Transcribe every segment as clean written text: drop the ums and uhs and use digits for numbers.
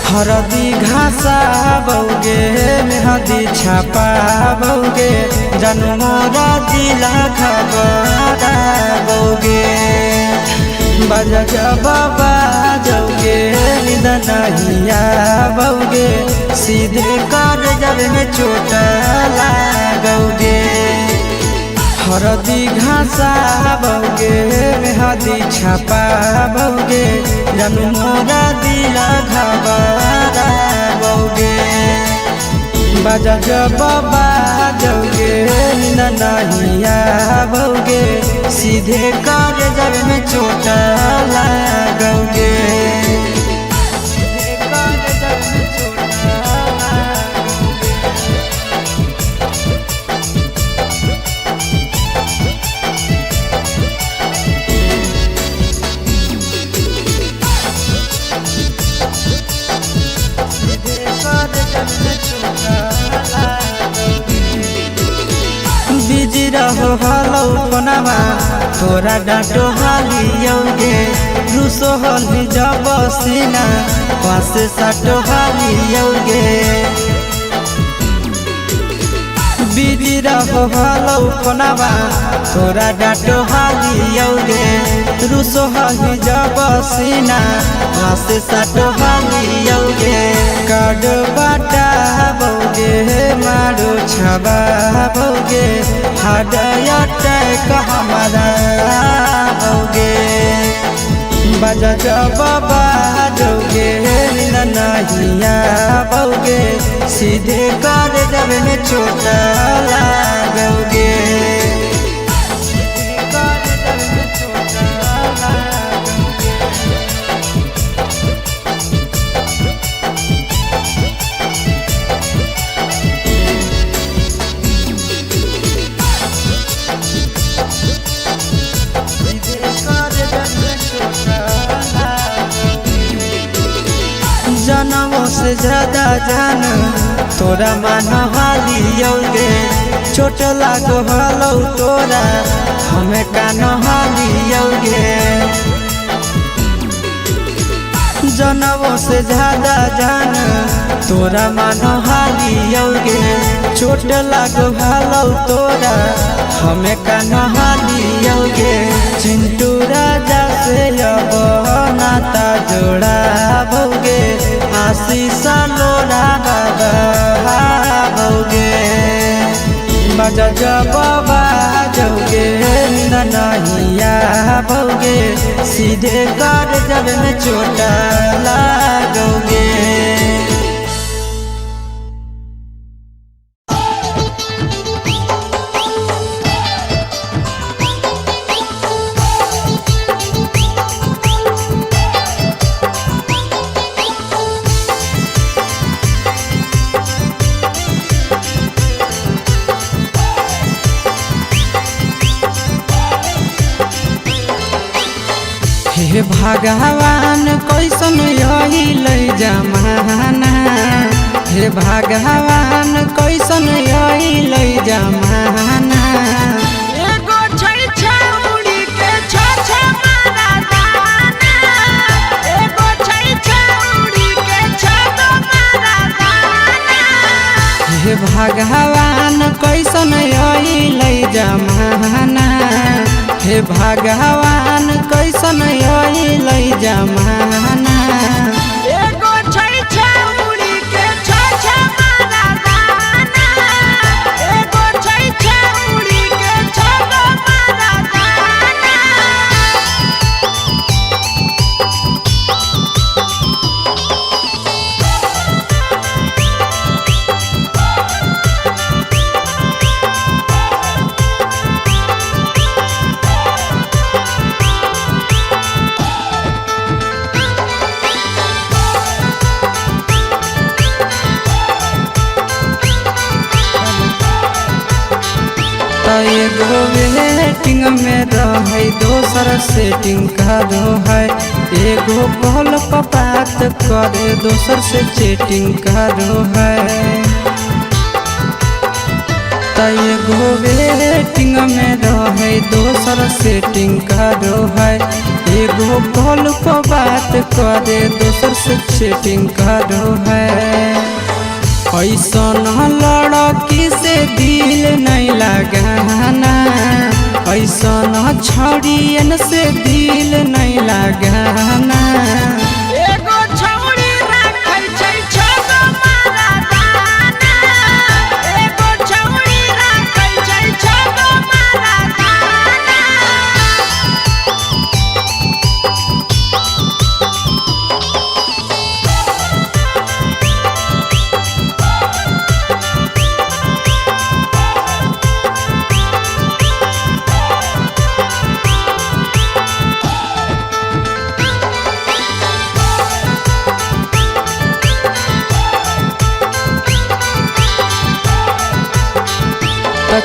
हरदी घासा बौगे मेहदी छापा बौगे जनमोरा दिला खबरा बौगे बजा जबा जौगे निदनहिया बौगे सीधे कर जब में चोट लागोगे। हरदी घासा बौगे मेहदी छापा बौगे जनमोरा दिला घबरा बौगे बजा जबा जौगे नहिया बौगे सीधे कर जब में चोट लागोगे। बिजी रहो हलो कोनावा तोरा डांटो हालियोगे रूसो हली जब सीना पास साटो हालियोगे। बिजी रहो हलो कोनावा तोरा डांटो हालियोगे रूसो हली जब सीना पास साटो हालियोगे। काड बाटा बौगे मारो छबा बौगे हाडया टैक हमारा बौगे बजा जबा जौगे नहिया बौगे सीधे कर जब में चोट लागोगे। जनमों से ज्यादा जान तोरा मान हालियोगे चोट लागो हलो तोरा हमें कान हालियोगे। जनमों से ज्यादा जान तोरा मान हालियोगे चोट लागो हलो तोरा हमें कान हालियोगे। चिंटू राजा से अब नाता जोड़ा बौगे आशीष लोड़ा बाबा बौगे बजा जबा जौगे नहिया बौगे सीधे कर जब में चोट लागोगे। हे भगवान कैसन यही जमाना हे भगवान कैसन यही जमाना। एगो छै छौड़ी के छ मारा दाना एगो छै छौड़ी के छ मारा दाना। हे भगवान कैसन यही जमाना हे भगवान कैसन यही जमाना। एगो छै छौड़ी के छ मारा दाना एगो छै छौड़ी के छ मारा दाना। एगो वेटिंग में रहे दोसर सेटिंग करो है एगो कॉल पर बात करे दोसर से चैटिंग करो है। एगो वेटिंग में रहे दोसर सेटिंग करो है एगो कॉल पर बात करे दोसर से चैटिंग करो है। ऐसन लड़की से दिल नहीं लगाना, ऐसन छड़ियन से दिल नहीं लगाना। एगो छौड़ी राखै छै छगो मरदाना, एगो छौड़ी राखै छै छगो मरदाना।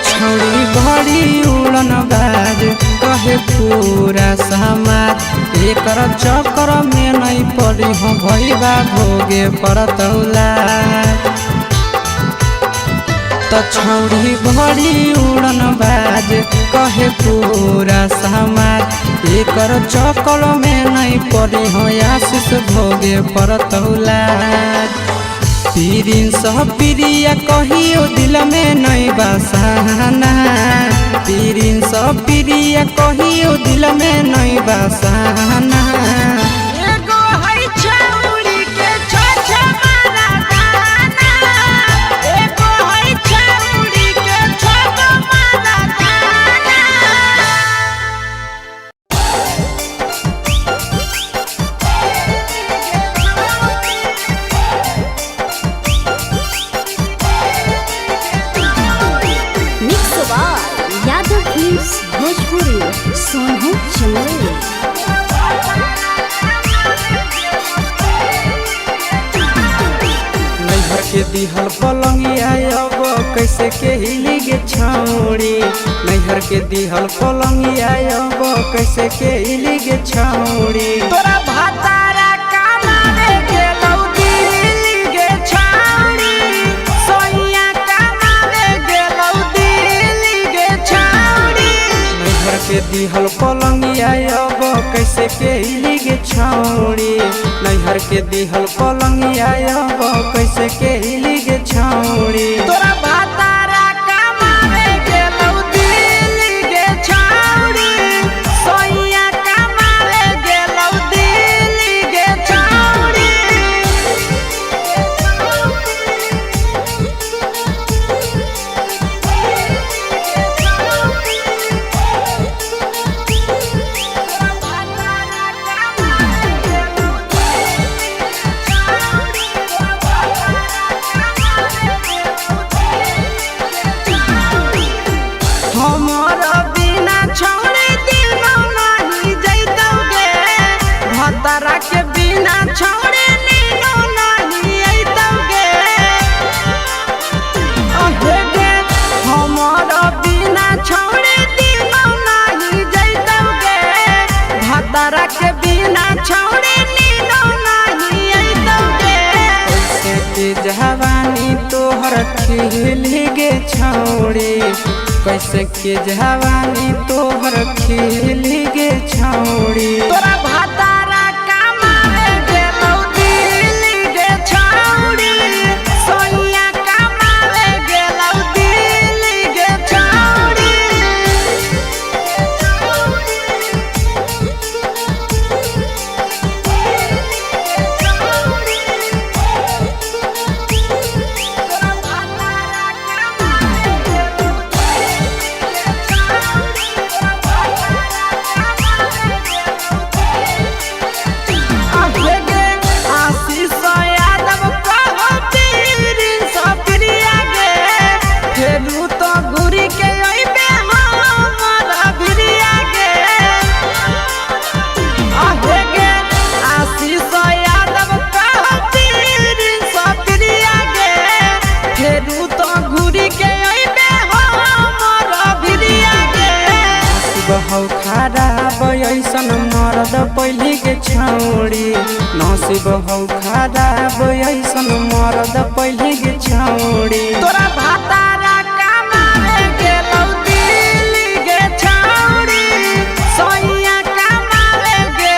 छौड़ी बड़ी उड़न बाज कहे पूरा समाज, एकर चक्कर में नहीं पड़ी हो भैया भोगे पड़तौला। छौड़ी बड़ी उड़न बाज कहे पूरा समाज, एकर चक्कर में नहीं पड़ी हो आशीष भोगे पड़तौला। पीरिन सब प्रिया कहियो दिल में नहीं बसाना, पीरिन सब प्रिया कहियो दिल में नहीं बसाना। एगो है छौड़ी के छ मरदाना, एगो है छौड़ी के छगो मरदाना। यादव फिल्म्स भोजपुरी सोनू चंदेल। नैहर के दिहल पलंगिया अब कैसे के हिली गे छौड़ी, नैहर के दिहल पलंगिया अब कैसे के हिली गे छौड़ी। तोरा भातारा कमावे गेलौ दिल्ली गे छौड़ी, सोइया कमावे गेलौ दिल्ली गे छौड़ी। नैहर के दिहल पलंगिया अब कैसे के हिली गे छौड़ी, नैहर के दिहल पलंगिया अब कैसे के हिली गे छौड़ी। तोरा भातारा कमावे गेलौ दिल्ली गे छौड़ी, सोइया कमावे गेलौ दिल्ली गे छौड़ी। हमर बिना छौड़ी दिनो नहीं जैतौगे, भतरा के बिना छौड़ी नीनो नहीं अइतौगे। अहे गे हमर बिना छौड़ी दिनो नहीं जैतौगे, भतरा के बिना छौड़ी नीनो नहीं अइतौगे। कैसे के जवानी तोहर खिली गे छौड़ी, कैसे के जवानी तोहर खिली गे छौड़ी। तोरा भातारा कमावे गेलौ दिल्ली गे छौड़ी, सोइया कमावे गेलौ दिल्ली गे छौड़ी। हौ खराब ऐसन मरद पहली के छौड़ी, नसीब हौ खराब ऐसन मरद पहली के छौड़ी। तोरा भातारा कमावे गेलौ दिल्ली गे छौड़ी, सोइया कमावे गे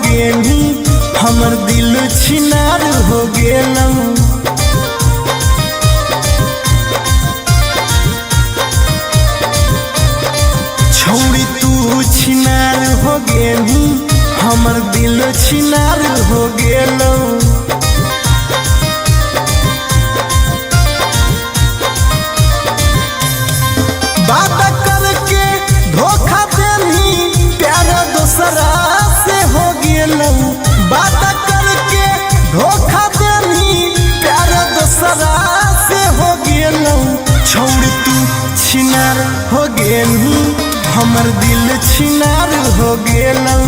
गेनी हमर दिल छिनार हो गेलौ। छौड़ी तू छिनार हो गेनी हमर दिल छिनार हो गेलौ। बात करके धोखा देनी प्यार दूसरा से हो गेलौ। बात करके धोखा देनी प्यार दूसरा से हो गेलौ। छौड़ी तू छिनार हो गेनी हमर दिल छिनार हो गेलौ।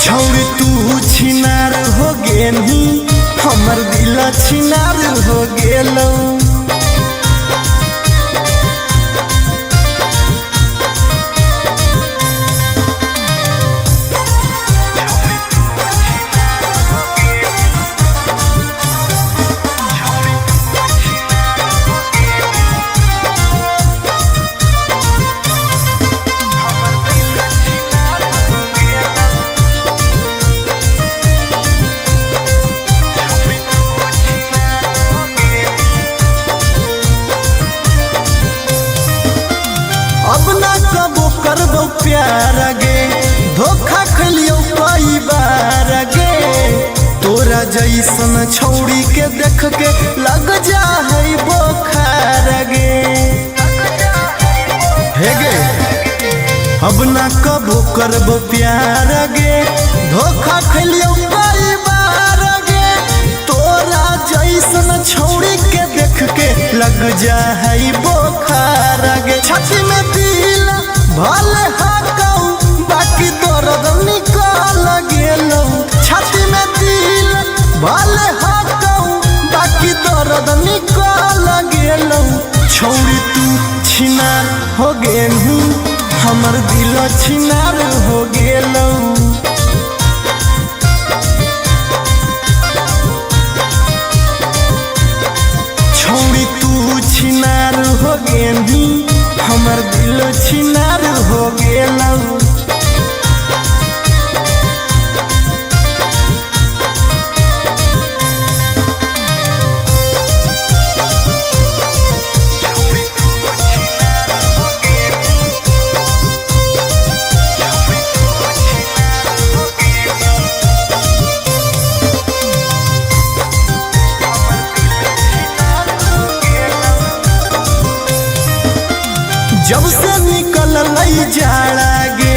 छौड़ी तू छिनार हो गेनी हमर दिल छिनार हो गेलौ। अब ना कबो करबो प्यार गे धोखा खलियो कई बार गे। तोरा जैसन छौड़ी के देख के लग जा है बोखार गे। हे गे अब ना कबो करबो प्यार गे धोखा खलियो कई बार गे। तोरा जैसन छौड़ी के देख के लग जा है बोखार गे। छाती में दिल भले हाकौ बाकी दर्द निकल गेलौ। छाती में दिल भले हाकौ बाकी दर्द निकल गेलौ। छौड़ी तू छिनार हो गेलू हमर दिल छिनार हो गेलौ। छौड़ी तू छिनार हो गेनी हमर दिल छिनार हो गेलौ। जब से निकल लई जाड़ा गे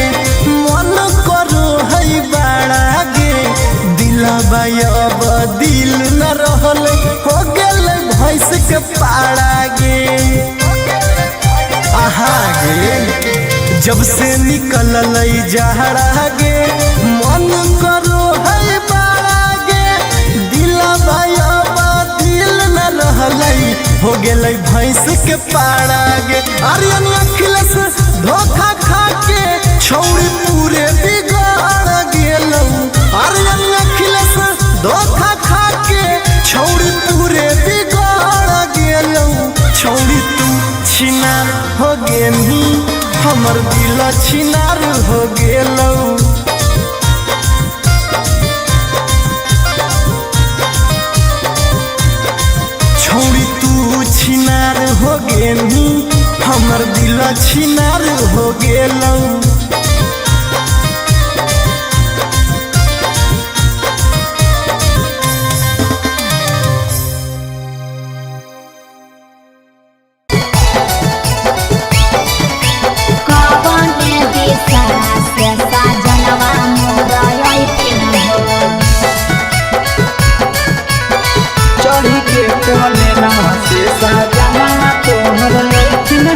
मन करो है बाड़ा गे। दिलबा अब दिल न रहल हो गेल भैंस के पाड़ा गे। आहा गे जब से निकल लई जाड़ा गे मन करो है बाड़ा गे। दिलबा अब दिल न रहल हो गेल भैंस के पाड़ा गे। आर्यन अखिलेश धोखा खा के छौड़ी पूरे बिगाड़ गेलौ। आर्यन अखिलेश धोखा खा के छौड़ी पूरे बिगाड़ गेलौ। छौड़ी तू छिनार हो गेनी हमर दिल छिनार हो गेलौ। छौड़ी तू छिनार हो गेनी हमर दिल छिनार हो गेलौ। चढ़ी के कोने नवा से सजना तोहर लैठिन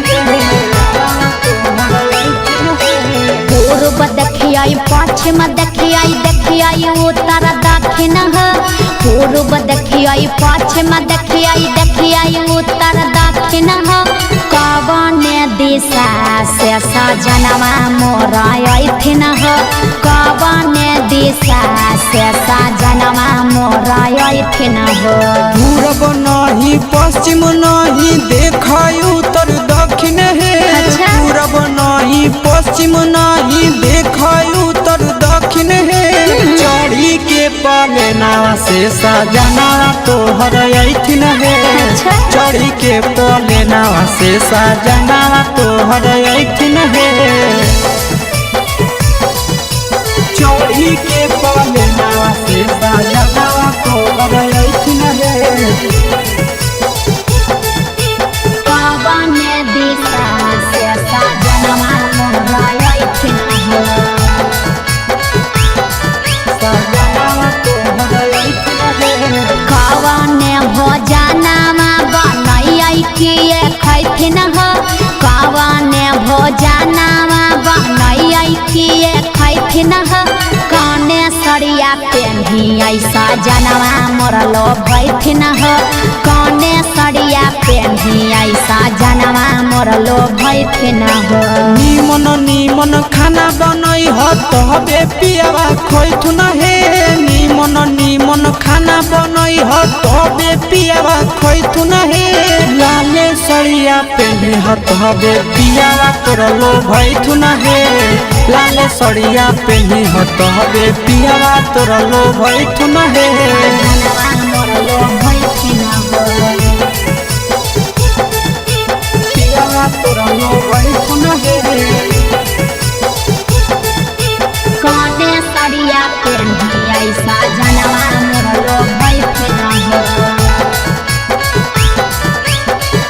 पूर्व देखियाई पश्चिम देखियाई उत्तर दक्षिण पूर्व देखियाई पश्चिम देखियाई उत्तर दक्षिण कवने दिशा से सजनवा मोरा अइथिन कवने दिशा से सजनवा मोरा अइथिन पूरब नहीं पश्चिम नहीं देखाई उत्तर दक्षिण है पश्चिम नहीं देख उत्तर दक्षिण है। चढ़ी के पलेना से सजना तोहर ऐठिन है। चढ़ी के पलेना से सजना तोहर ऐठिन है। चोरी के पलेना से सजना तोहर ऐठिन है। कवन दिशा से सजनवा मोरा ऐठिन है। सजना तोहर ऐठिन है। कवन भोजनमा बनैयै किए खैथिन ह। कवन भोजनमा बनैयै किए खैथिन ह। कने सरिया पेन्हियै सजनवा मोरा लो भैथिन ह। कने सरिया पेन्हियै सजनवा मोरा लो भैथिन ह। निमन निमन खाना बनई ह तबे पियावा खोइथुन हे। निमन निमन खाना बनई ह तबे पियावा खोइथुन हे। लाले सड़िया पेन्ही ह तबे पियावा तोरा लो भैथुन हे। लाले सड़िया पेन्ही ह तबे पियावा तोरा लो भैथुन हे। सजनवा मोरा लो भैथिन ह। पियावा तोरा लो भैथुन हे। कने सरिया पेन्हियै सजनवा मोरा लो भैथिन ह।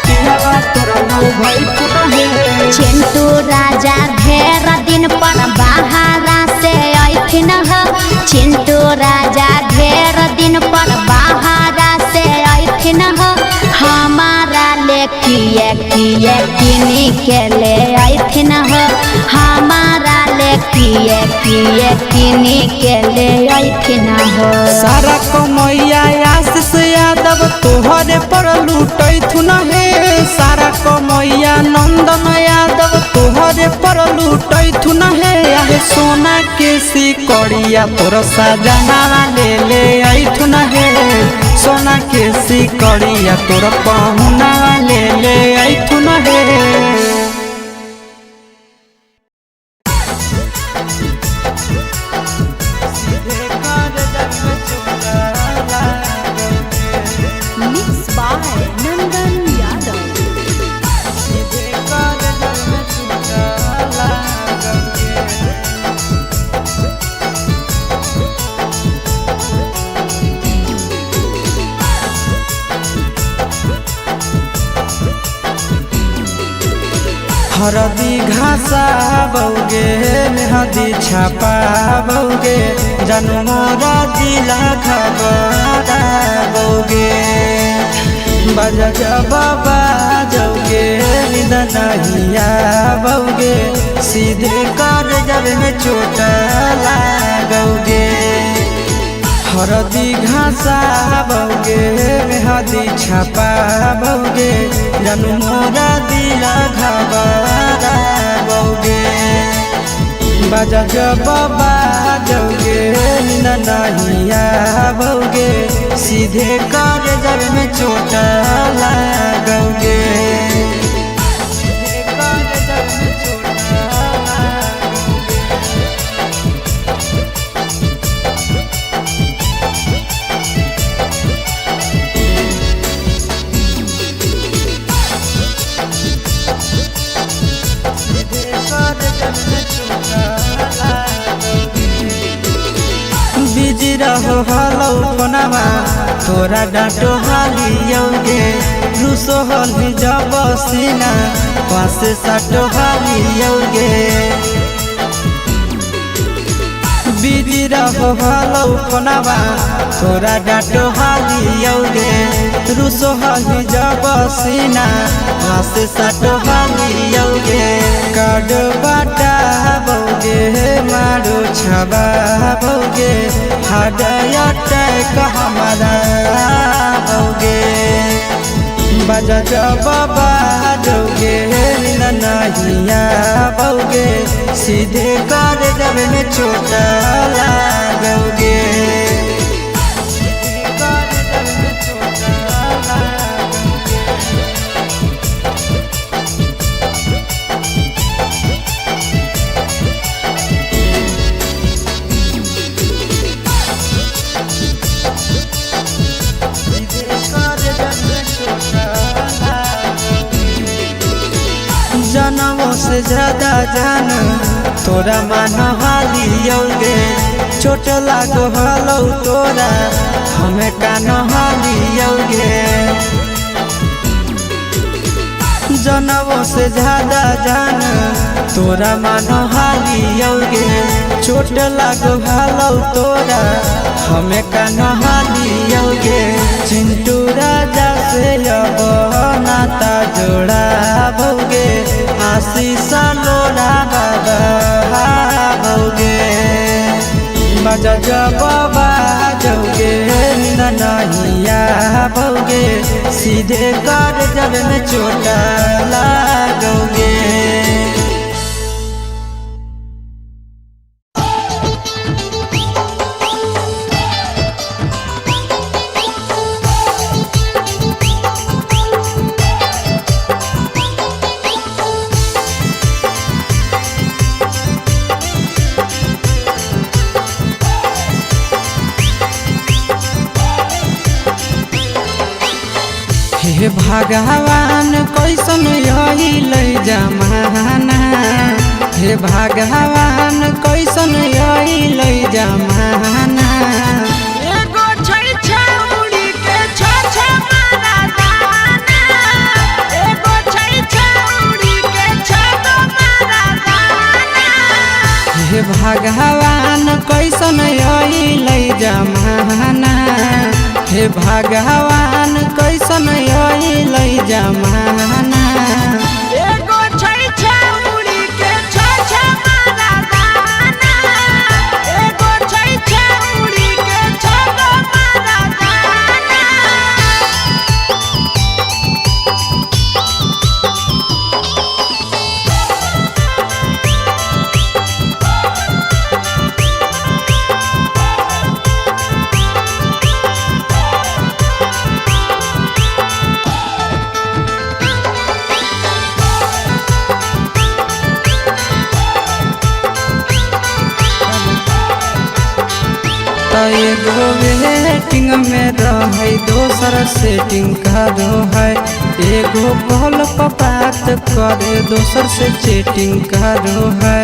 पियावा तोरा लो भैथुन हे। चिंटू राजा ढेर दिन पर बाहरा से ऐठिन ह। चिंटू राजा ढेर दिन पर बाहरा से ऐठिन ह। हमारा ले किए किए किनी के ले ऐठिन ह। हमारा ले किए किए किनी के ले ऐठिन ह। सारा कमैया आशीष यादव तोहरे पर लूटैथुन हे। सारा कमैया नंदन यादव तोहरे पर लूटैथुन हे। आहे सोना के सिकड़िया तोर सजना ले ले ऐथुन हे। सोना के सिकड़िया तोर पहुना ले ले ऐथुन हे। Mixed by Nandan Yadav. हरदी घासा बौगे मेहदी छापा बौगे जनमोरा दिला खबरा बौगे बजा बाबा जौगे निदनहिया बौगे सीधे कर जब में चोट लागोगे। हरदी घासा बौगे मेहदी छापा बौगे जनमोरा दिला घबरा बौगे बजा बाबा जौगे नहिया बौगे सीधे कर जब में चोट लागोगे। बिजी रहो हलो फोनमा तोरा डांटो हालियोगे। रूसो हल जब सीना पास साटो हालियोगे। बिजी रहो हलो फोनमा तोरा डांटो हालियोगे। रूसो हल जब सीना पास साटो हालियोगे। काड बाटा बौगे मारो छबा बौगे हाडया टैक हमारा बौगे बजा बाबा जौगे नहिया बौगे सीधे कर जब में चोट लागोगे। से ज्यादा जान तोरा मान हालियोगे चोट लागो हलो तोरा हमें कान हालियोगे जनवों से ज्यादा जान तोरा मान हालियोगे चोट लागो हलो तोरा हमें कान हालियोगे चिंटू राजा से अब नाता जोड़ा भोगे आशीष लोड़ा बाबा भोगे बजा जब बाजोगे ननहिया भोगे सीधे कर जब में चोट लागोगे। हे भगवान कैसन यही ले जमाना हे भगवान कैसन यही ले जमाना एगो छै छौड़ी के छ मारा दाना एगो छै छौड़ी के छ मारा दाना हे भगवान कैसन यही ले जमाना हे भगवान कैसन यही ले जमाना एगो छै छौड़ी के छ मारा दाना एगो छै छौड़ी के छ मारा दाना एगो वेटिंग में रहे दोसर सेटिंग करो है एगो कॉल पर बात करे दोसर से चैटिंग करो है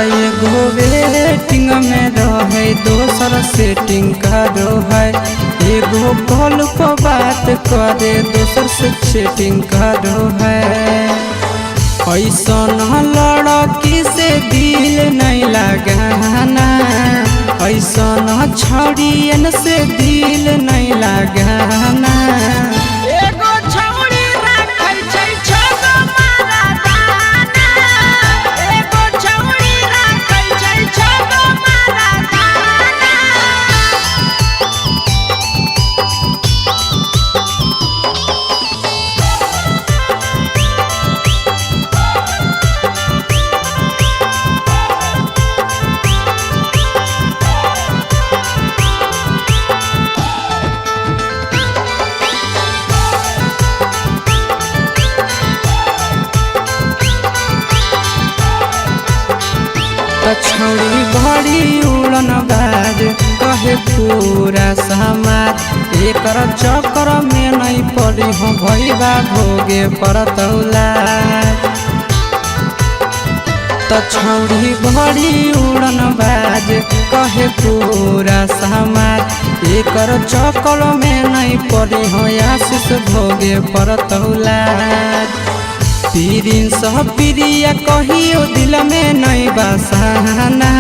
एगो वेटिंग में रहे दोसर सेटिंग करो है एगो कॉल पर बात करे दोसर से चैटिंग करो है ऐसन लड़की से दिल नहीं लगाना ऐसन छड़ियन से दिल नहीं लगाना एगो छौड़ी राखै छै छ मारा दाना एगो छौड़ी राखै छै छ मारा दाना छौड़ी बड़ी उड़न बाज कहे पूरा समाज एकर चक्कर में नहीं पड़ी हो भैया भोगे परतौला छौड़ी बड़ी उड़न बाज कहे पूरा समाज एकर चक्कर में नहीं पड़ी हो आशीष भोगे परतौला पीरिन सब प्रिया कहियो दिल में नहीं बसाना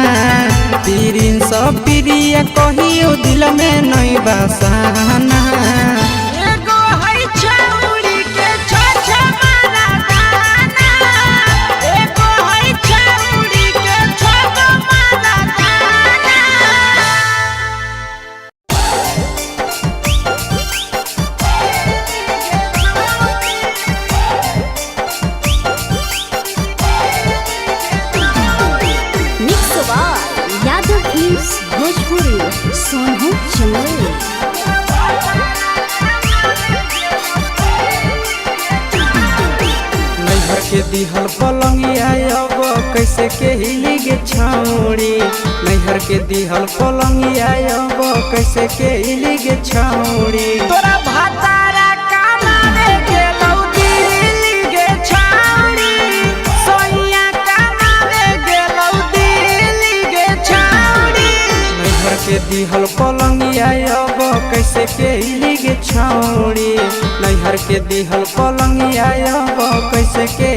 पीरिन सब प्रिया कहियो दिल में नहीं बसाना एगो है छौड़ी के छ मारा दाना एगो है छौड़ी के छ मारा दाना यादव फिल्म्स भोजपुरी सोनू चंदेल नैहर के दिहल पलंगिया अब कैसे के हिली गे छौड़ी नैहर के दिहल पलंगिया अब कैसे के हिली गे छौड़ी तोरा भातारा कामारे गेलौ दिल्ली दिहल पलंगिया अब कैसे के गे छौड़ी नैहर के दिहल पलंगिया अब कैसे के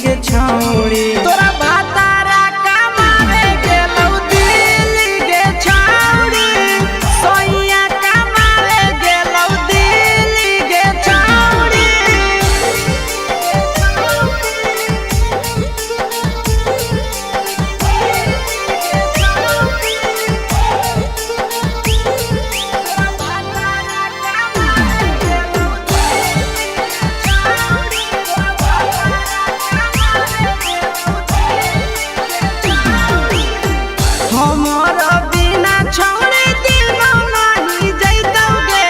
गे छौड़ी तोरा भातारा कमावे गेलौ दिल्ली गे छौड़ी सोइया कमावे गेलौ दिल्ली गे छौड़ी हमर बिना छौड़ी दिनो नहीं जैतौगे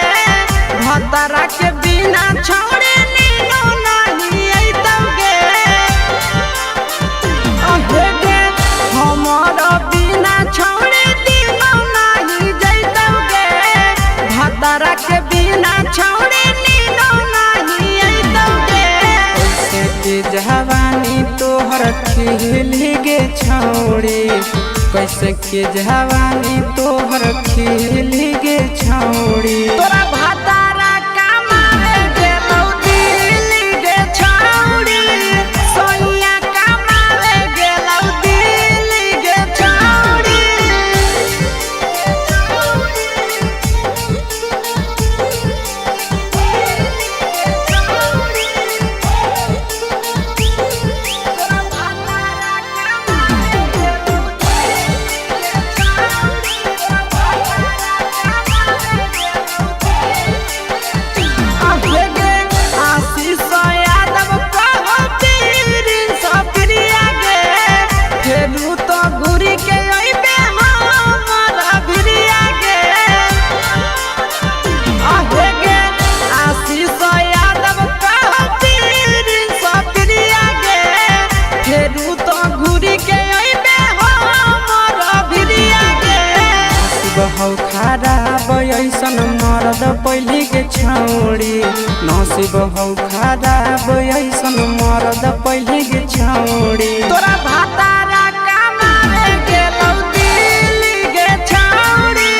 भतरा के बिना छौड़ी नीनो नहीं अइतौगे अहेगे हमर बिना छौड़ी दिनो नहीं जैतौगे भतरा के बिना छौड़ी नीनो नहीं अइतौगे कैसे के जवानी तोहर खिल गे छौड़ी कैसे के जवानी तोहर खिल गे छौड़ी तोरा भातारा कमावे गेलौ दिल्ली गे छौड़ी सोइया कमावे गेलौ दिल्ली गे छौड़ी आशीष यादव कहो पीरिन सप्रिया गे फेरू तो घुरी के अइबे हमरा भिरिया गे अहेगे आशीष यादव कहो पीरिन सप्रिया गे फेरू तो घुरी के अइबे हमरा भिरिया गे बहु खराब ऐसन मरद पहली के छौड़ी नसीब हौ खराब ऐसन मरद पहली के छौड़ी तोरा भातारा कमावे गेलौ दिल्ली गे छौड़ी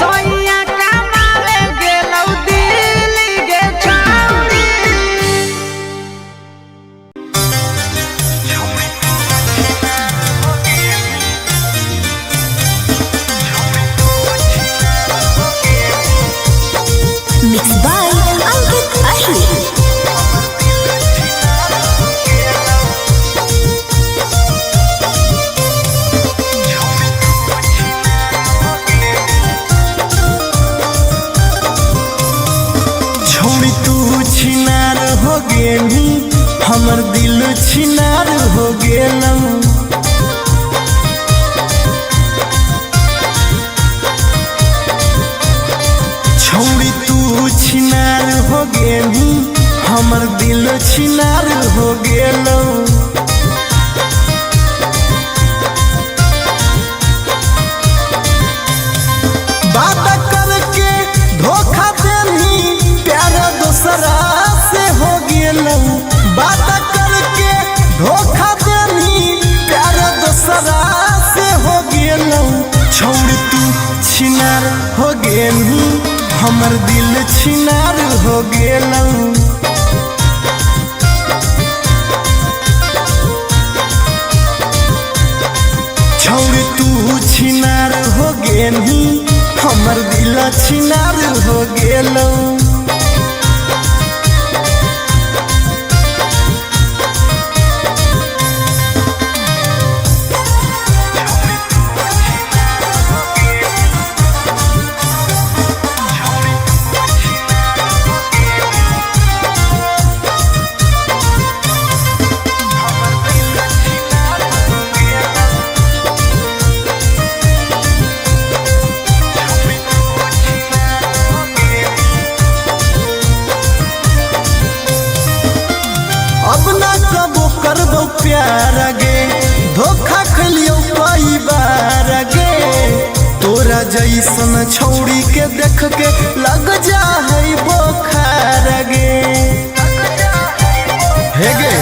सोइया कमावे गेलौ दिल्ली गे छौड़ी Mixed by Ankit Ahir. छोड़ी तू छिनार हो गेली हमर दिल छिनार हो गेलौ छोड़ी तू छिनार हो गेली हमर दिल छिनार हो गेलौ बात करके धोखा देनी प्यार दूसरा से हो गेलौ बात करके धोखा देनी प्यार दूसरा से हो गेलौ छोड़ तू छिनार हो गेली हमर दिल छिनार हो गेलौ छोड़ तू छिनार हो गेली हमर दिल छिनार हो गेलौ अब ना कबो करबो प्यार गे धोखा खलियो कई बार गे तोरा जैसन छौड़ी के देख के लग जा है बोखार गे हे गे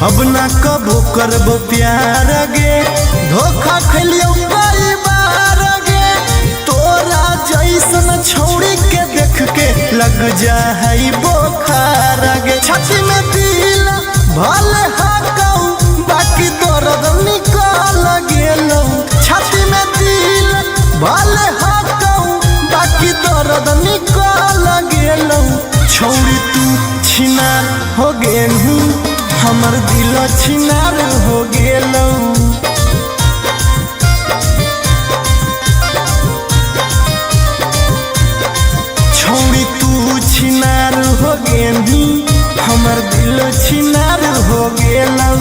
अब ना कबो करबो प्यार गे धोखा खलियो कई बार गे छौड़ी के देख के लग जा है बोखार गे। छाती में दिल भले हाकऊ बाकी दर्द निकाल गेलौ। छाती में दिल भले हाकऊ बाकी दर्द निकाल गेलौ। छौड़ी तू छिनार हो गेलू हमर दिल छिनार हो गेलौ। छौड़ी तू छिनार हो गेलू हमर दिल छिनार हो गेलौ।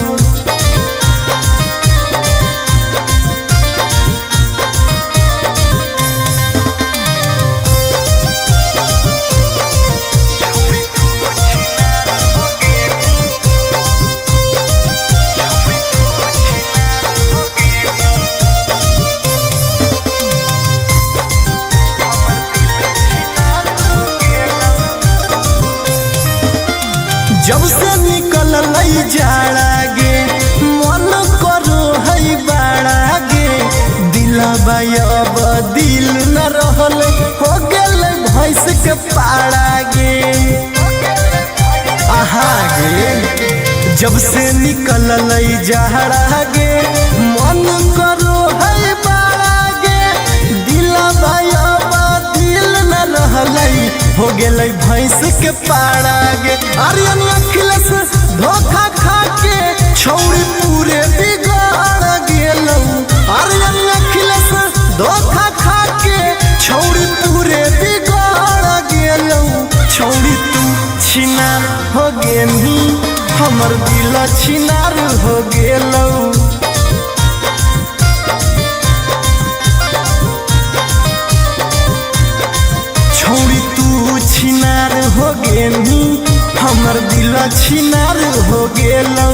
जब से निकल जाड़ा गे मन करो है बाड़ा गे। दिलबा अब दिल न रहल हो गेल भैंस के पाड़ा गे। आहा गे जब से निकल जाड़ा गे मन करो है बाड़ा गे। दिलबा अब दिल न रहल हो गेल भैंस के पाड़ा गे। आर्यन अखिलेश धोखा खा के छौड़ी पूरे बिगाड़ गेलौ। आर्यन अखिलेश धोखा खा के छौड़ी पूरे बिगाड़ गेलौ। छौड़ी तू छिनार हो गेली हमर दिल छिनार हो गेलौ। छौड़ी तू छिनार हो गेली हमर दिल छिनार हो गेलौ।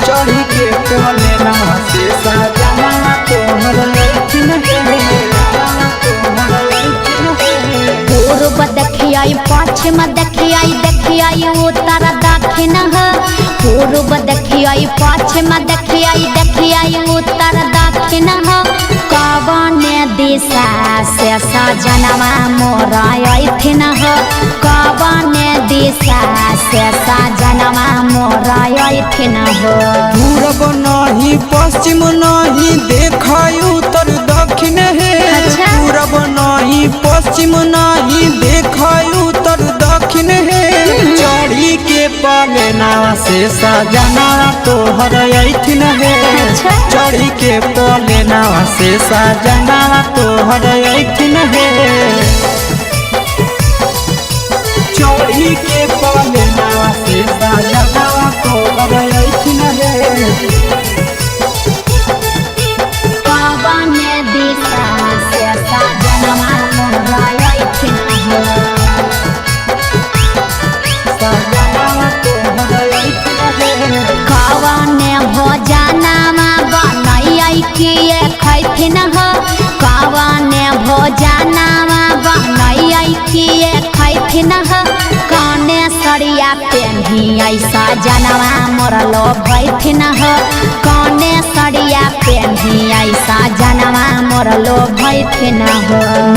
चढ़ी के कोले नवा से सजना तोहर लैठिन पूर्व देखियाई पश्चिम देखियाई देखियाई उत्तर दक्षिण पूर्व देखियाई पश्चिम देखियाई देखियाई उत्तर दक्षिण कवने दिशा से सजनवा मोर अइथिन कवने दिशा से सजनवा मोर अइथिन पूरब नहीं पश्चिम नहीं देखाई उत्तर दक्षिण है। अच्छा। पूरब नहीं पश्चिम नहीं देखाई उत्तर दक्षिण है। चढ़ी के पलेना से सजना तोहर अइथिन है। अच्छा। चढ़ी के पलेना से सजना तोहर अइथिन है। चढ़ी के पलेना से सजना तोहर अइथिन है। कवने दिशा से सजनवा मोर अइथिन कवने भोजनमा बनैयै किए खैथिन कवने भोजनमा बनैयै किए खैथिन कने सरिया पेन्हियै सजनवा मोर लोभैथिन कने सरिया पेन्हियै सजनवा मोर लोभैथिन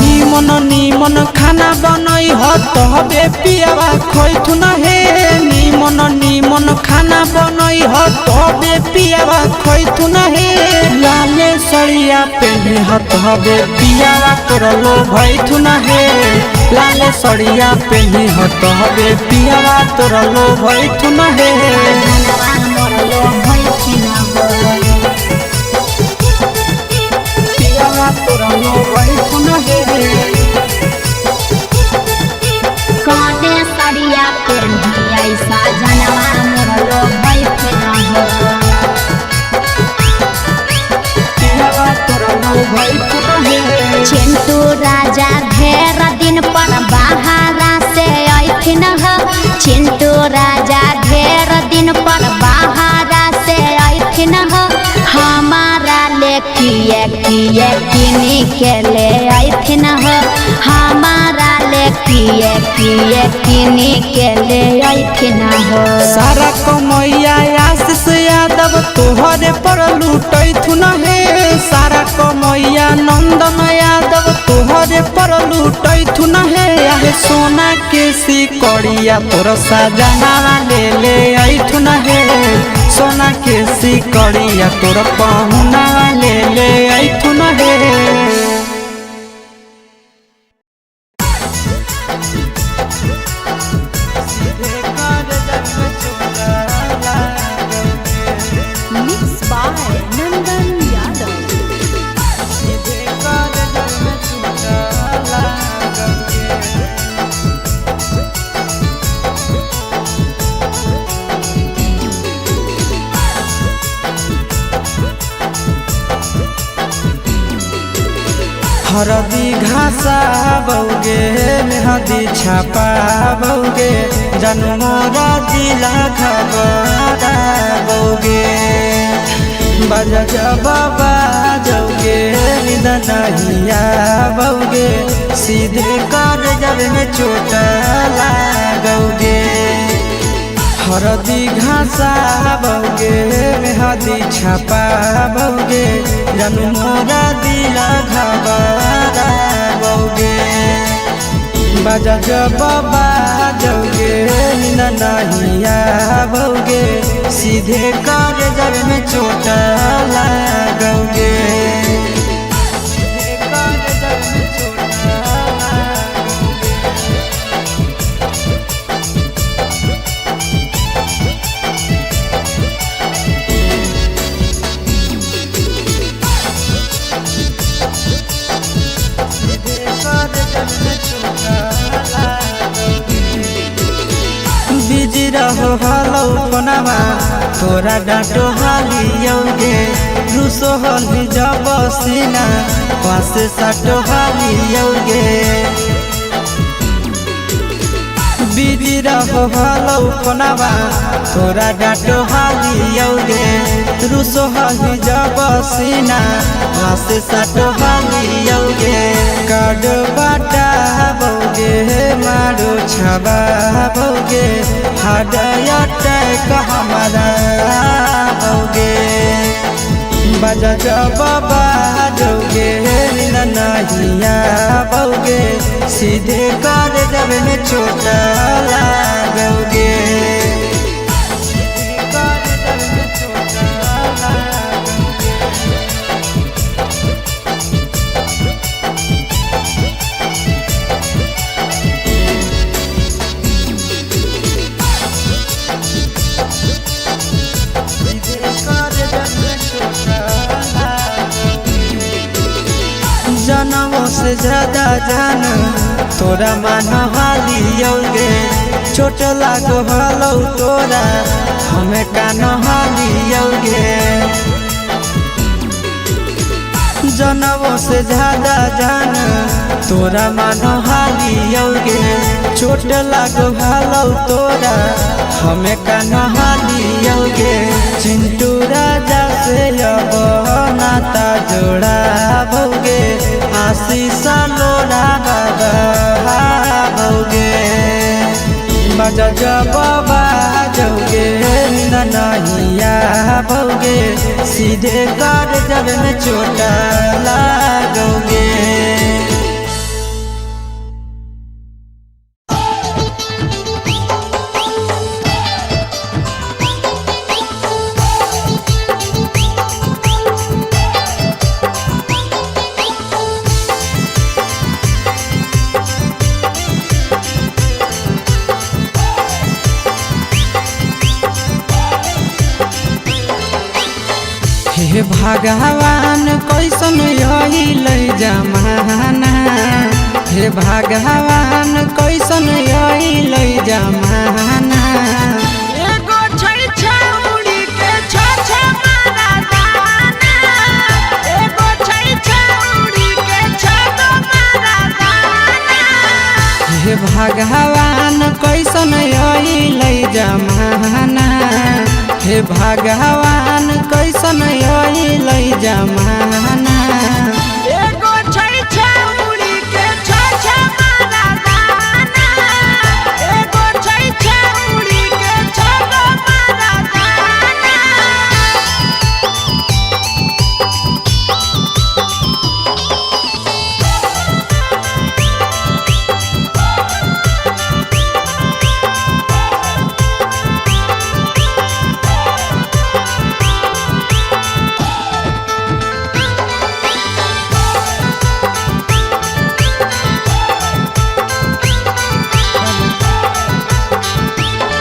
निमन निमन खाना बनई हो तबे पियावा खैथुन हे। निमन निमन खाना बनई हो तबे पियावा खैथुन हे। लाले सड़िया पेन्ही हो तबे पियावा तोर लोभैथुन हे। लाले सड़िया पेन्ही हो तबे पियावा तोर लोभैथुन हे। सजनवा मोर लोभैथिन पियावा तोर लोभैथुन हे। कने सरिया पेन्हियै सजनवा मोर लोभैथिन पियावा तोर लोभैथुन हे। चिंटू राजा ढेर दिन पर बाहरा से अइथिन चिंटू राजा ढेर दिन पर बाहरा से अइथिन किए किनी के ले आइथिन हो हमारा ले किए किनी के ले आइथिन हो। सारा कमैया आशीष यादव तोहरे पर लूटैथुन हे सारा कमैया नंदन यादव तोहरे पर लूटैथुन हे आहे सोना के सिकड़िया तोर सजना ले आइथुन हे सोना के सिकड़िया तोर पहुना ले आइथुन हे। Mixed by Nandan Yadav. हरदी घासा बौगे मेहदी छापा बौगे जनमोरा जिला खबरा बौगे बजा बाबा जौगे निदनहिया बौगे सीधे कर जब में चोट लागोगे। हरदी घासा बौगे मेहदी छापा बौगे जनमोरा दिला घबरा बौगे बजा बाबा जौगे नहिया बौगे सीधे कर जब में चोट लागोगे। बिजी रहो हलो कोनामा तोरा डांटो हालियोगे रूसो हली जब सीना पासे साटो हालियोगे। बिजी रहो हलो कोनामा तोरा डांटो हालियोगे रूसो हली जब सीना पासे साटो हालियोगे। काड बाटा बौगे मारो छबा बौगे हाडया टैक हमारा बौगे बजा बाबा जौगे नहिया बौगे सीधे कर जब में चोट लागोगे। जनमों से ज्यादा जान तोरा मान हालियोगे चोट लागो हलो तोरा हमें कान हालियोगे। जनमों से ज्यादा जान तोरा मान हालियोगे चोट लागो हलो तोरा हमें कान हालियोगे। चिंटू राजा से अब नाता जोड़ा बौगे आशीष लोड़ा बौगे बजा बाबा जौगे नहिया बौगे सीधे कर जब में चोट लागोगे। हे भगवान कैसन आइल जमाना हे भगवान कैसन आइल जमाना। एगो छै छौरी के छ मारा दाना एगो छै छौरी के छ मारा दाना। हे भगवान कैसन आइल जमाना हे भगवान कैसन आइल जमाना।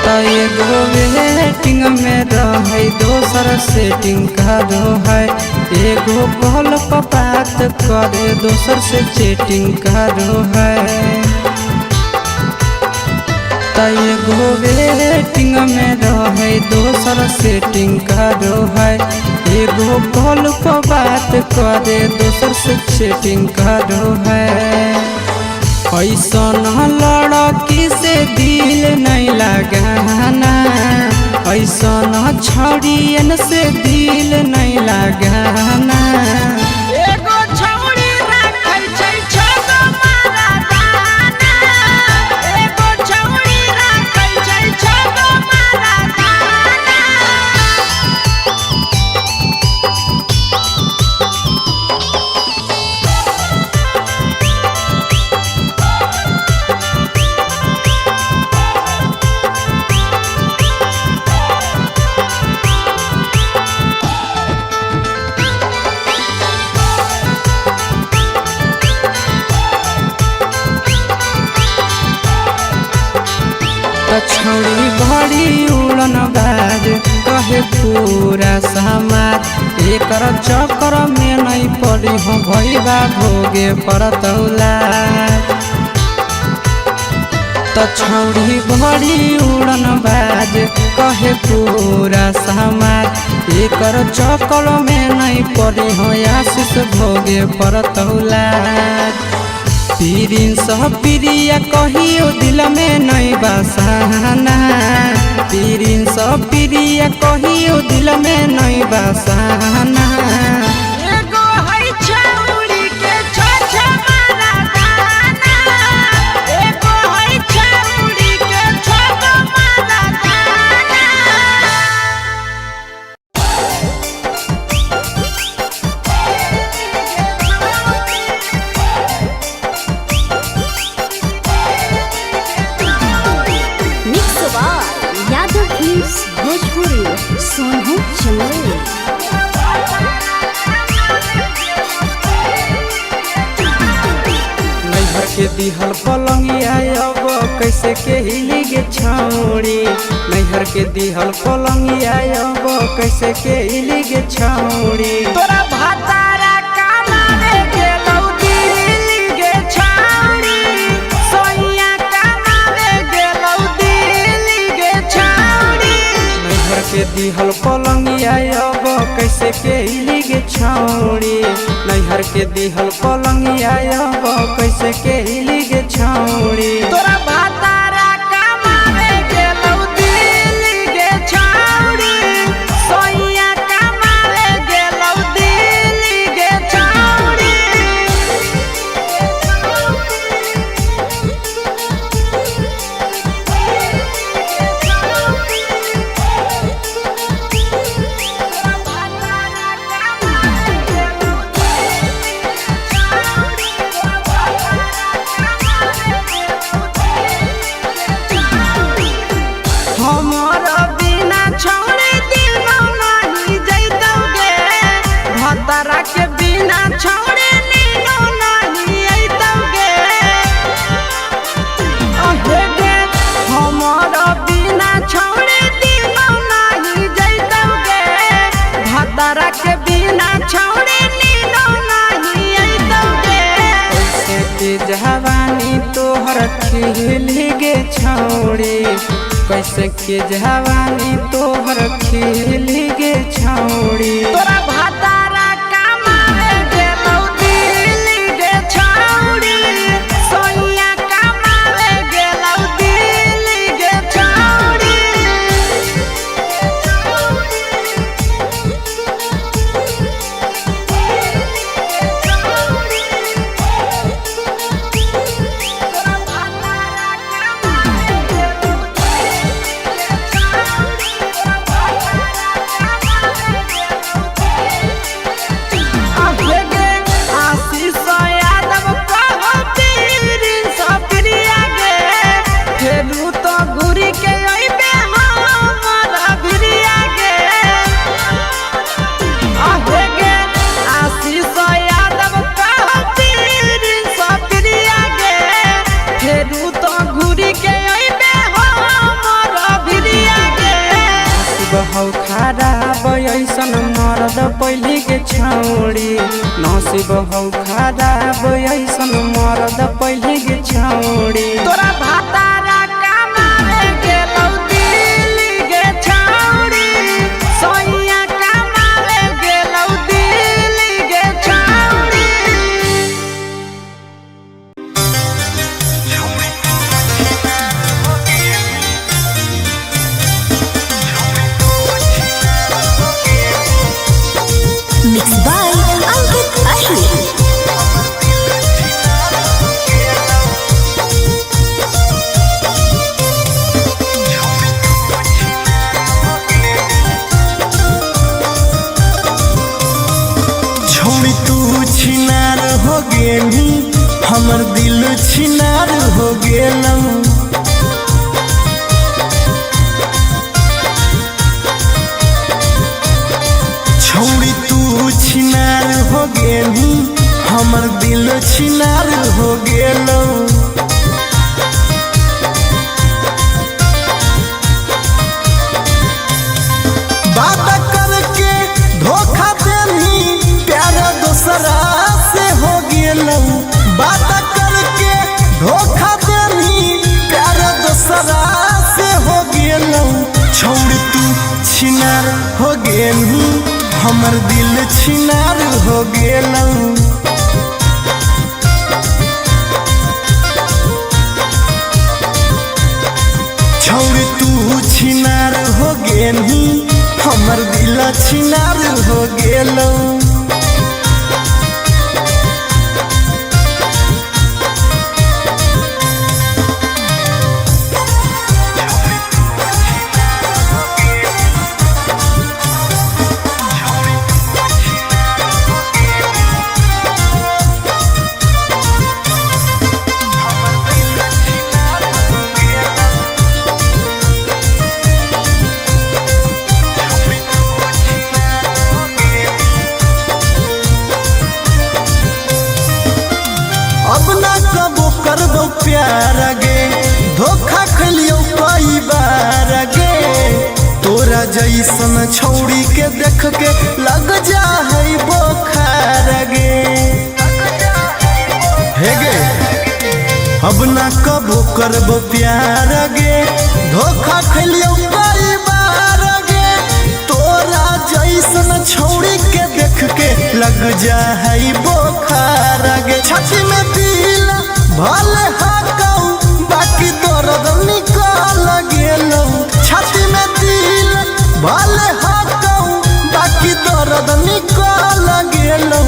त एगो वेटिंग में रहे दोसर सेटिंग का दो है एगो कॉल पर बात करे दोसर से चैटिंग का दो है त एगो वेटिंग में रहे दोसर सेटिंग का दो है एगो कॉल पर बात करे दोसर से चैटिंग का दो है ऐसन लड़की से दिल नहीं लगाना ऐसन छड़ियन से दिल नहीं लगाना एगो छौरी राखै छै छगो मारा दाना एगो छौरी राखै छै छगो मारा दाना छौड़ी बड़ी उड़न बाज कहे पूरा समाज एकर चक्कर में नहीं पड़ी हो भैया भोगे पड़तौला त छौड़ी बड़ी उड़न बाज कहे पूरा समाज एकर चक्कर में नहीं पड़ी हो आशीष भोगे पड़तौला पीरिन सह प्रिया कहियो दिल में नहीं बसाना पीरिन सह प्रिया कहियो दिल में नहीं बसाना एगो है छौरी के छ मारा दाना एगो है छौरी के छगो मारा दाना mix by Yadav films Bhojpuri Sonu Chandel. नैहर के दिहल पलंगिया अब कैसे के हिली गे छौड़ी नैहर के दिहल पलंगिया अब कैसे के हिली गे छौड़ी तोरा भातारा कमावे गेलौ दिल्ली गे छौरी सोइया कमावे गेलौ दिल्ली गे छौरी नैहर के दिहल पलंगिया अब कैसे के हिली गे छौड़ी नैहर के दिहल पलंगिया अब कैसे के हिली गे छौड़ी तोरा भातारा कमावे गेलौ दिल्ली गे छौरी सोइया कमावे गेलौ दिल्ली गे छौरी हमर बिना छौरी दिनो नहीं जैतौगे भतरा के बिना छौरी नीनो नहीं अइतौगे अहे गे हमर बिना छौरी दिनो नहीं जैतौगे भतरा के बिना छौरी नीनो नहीं अइतौगे कैसे के जवानी तोहर खिली गे छौड़ी कैसे के जवानी तोहर खिली गे छौड़ी तोरा भातारा कमावे गेलौ दिल्ली गे छौरी सोइया कमावे गेलौ दिल्ली गे छौरी छौड़ी नसीब हौ खराब ऐसन मरद पहले गे छौड़ी तोरा भातारा कमावे गेलौ दिल्ली गे छौड़ी सोइया कमावे गेलौ दिल्ली गे छौड़ी Mixed by Ankit Ahir. छोड़ी तू छिनार हो गेली हमर दिल छिनार हो गेलौ छोड़ी तू छिनार हो गेली हमर दिल छिनार हो गेलौ बात करके धोखा देनी प्यार दूसरा से हो गेलौ बात करके धोखा देनी प्यार दूसरा से हो गेलौ छोड़ तू छिनार हो गेली हमर दिल छिनार हो गेलौ छोड़ तू छिनार हो गेली हमर दिल छिनार हो गेलौ अब ना कबो करबो प्यार गे धोखा खलियो कई बार गे तोरा जैसन छौड़ी के देख के लग जा है बोखार गे हे गे अब ना कबो करबो प्यार गे धोखा खलियो कई बार गे तोरा जैसन छौड़ी के देख के लग जा है बोखार गे छाती में दिल भले हाकौ बाकी दर्द निकाल गेलौ छाती में दिल भले हाकौ बाकी दर्द निकाल गेलौ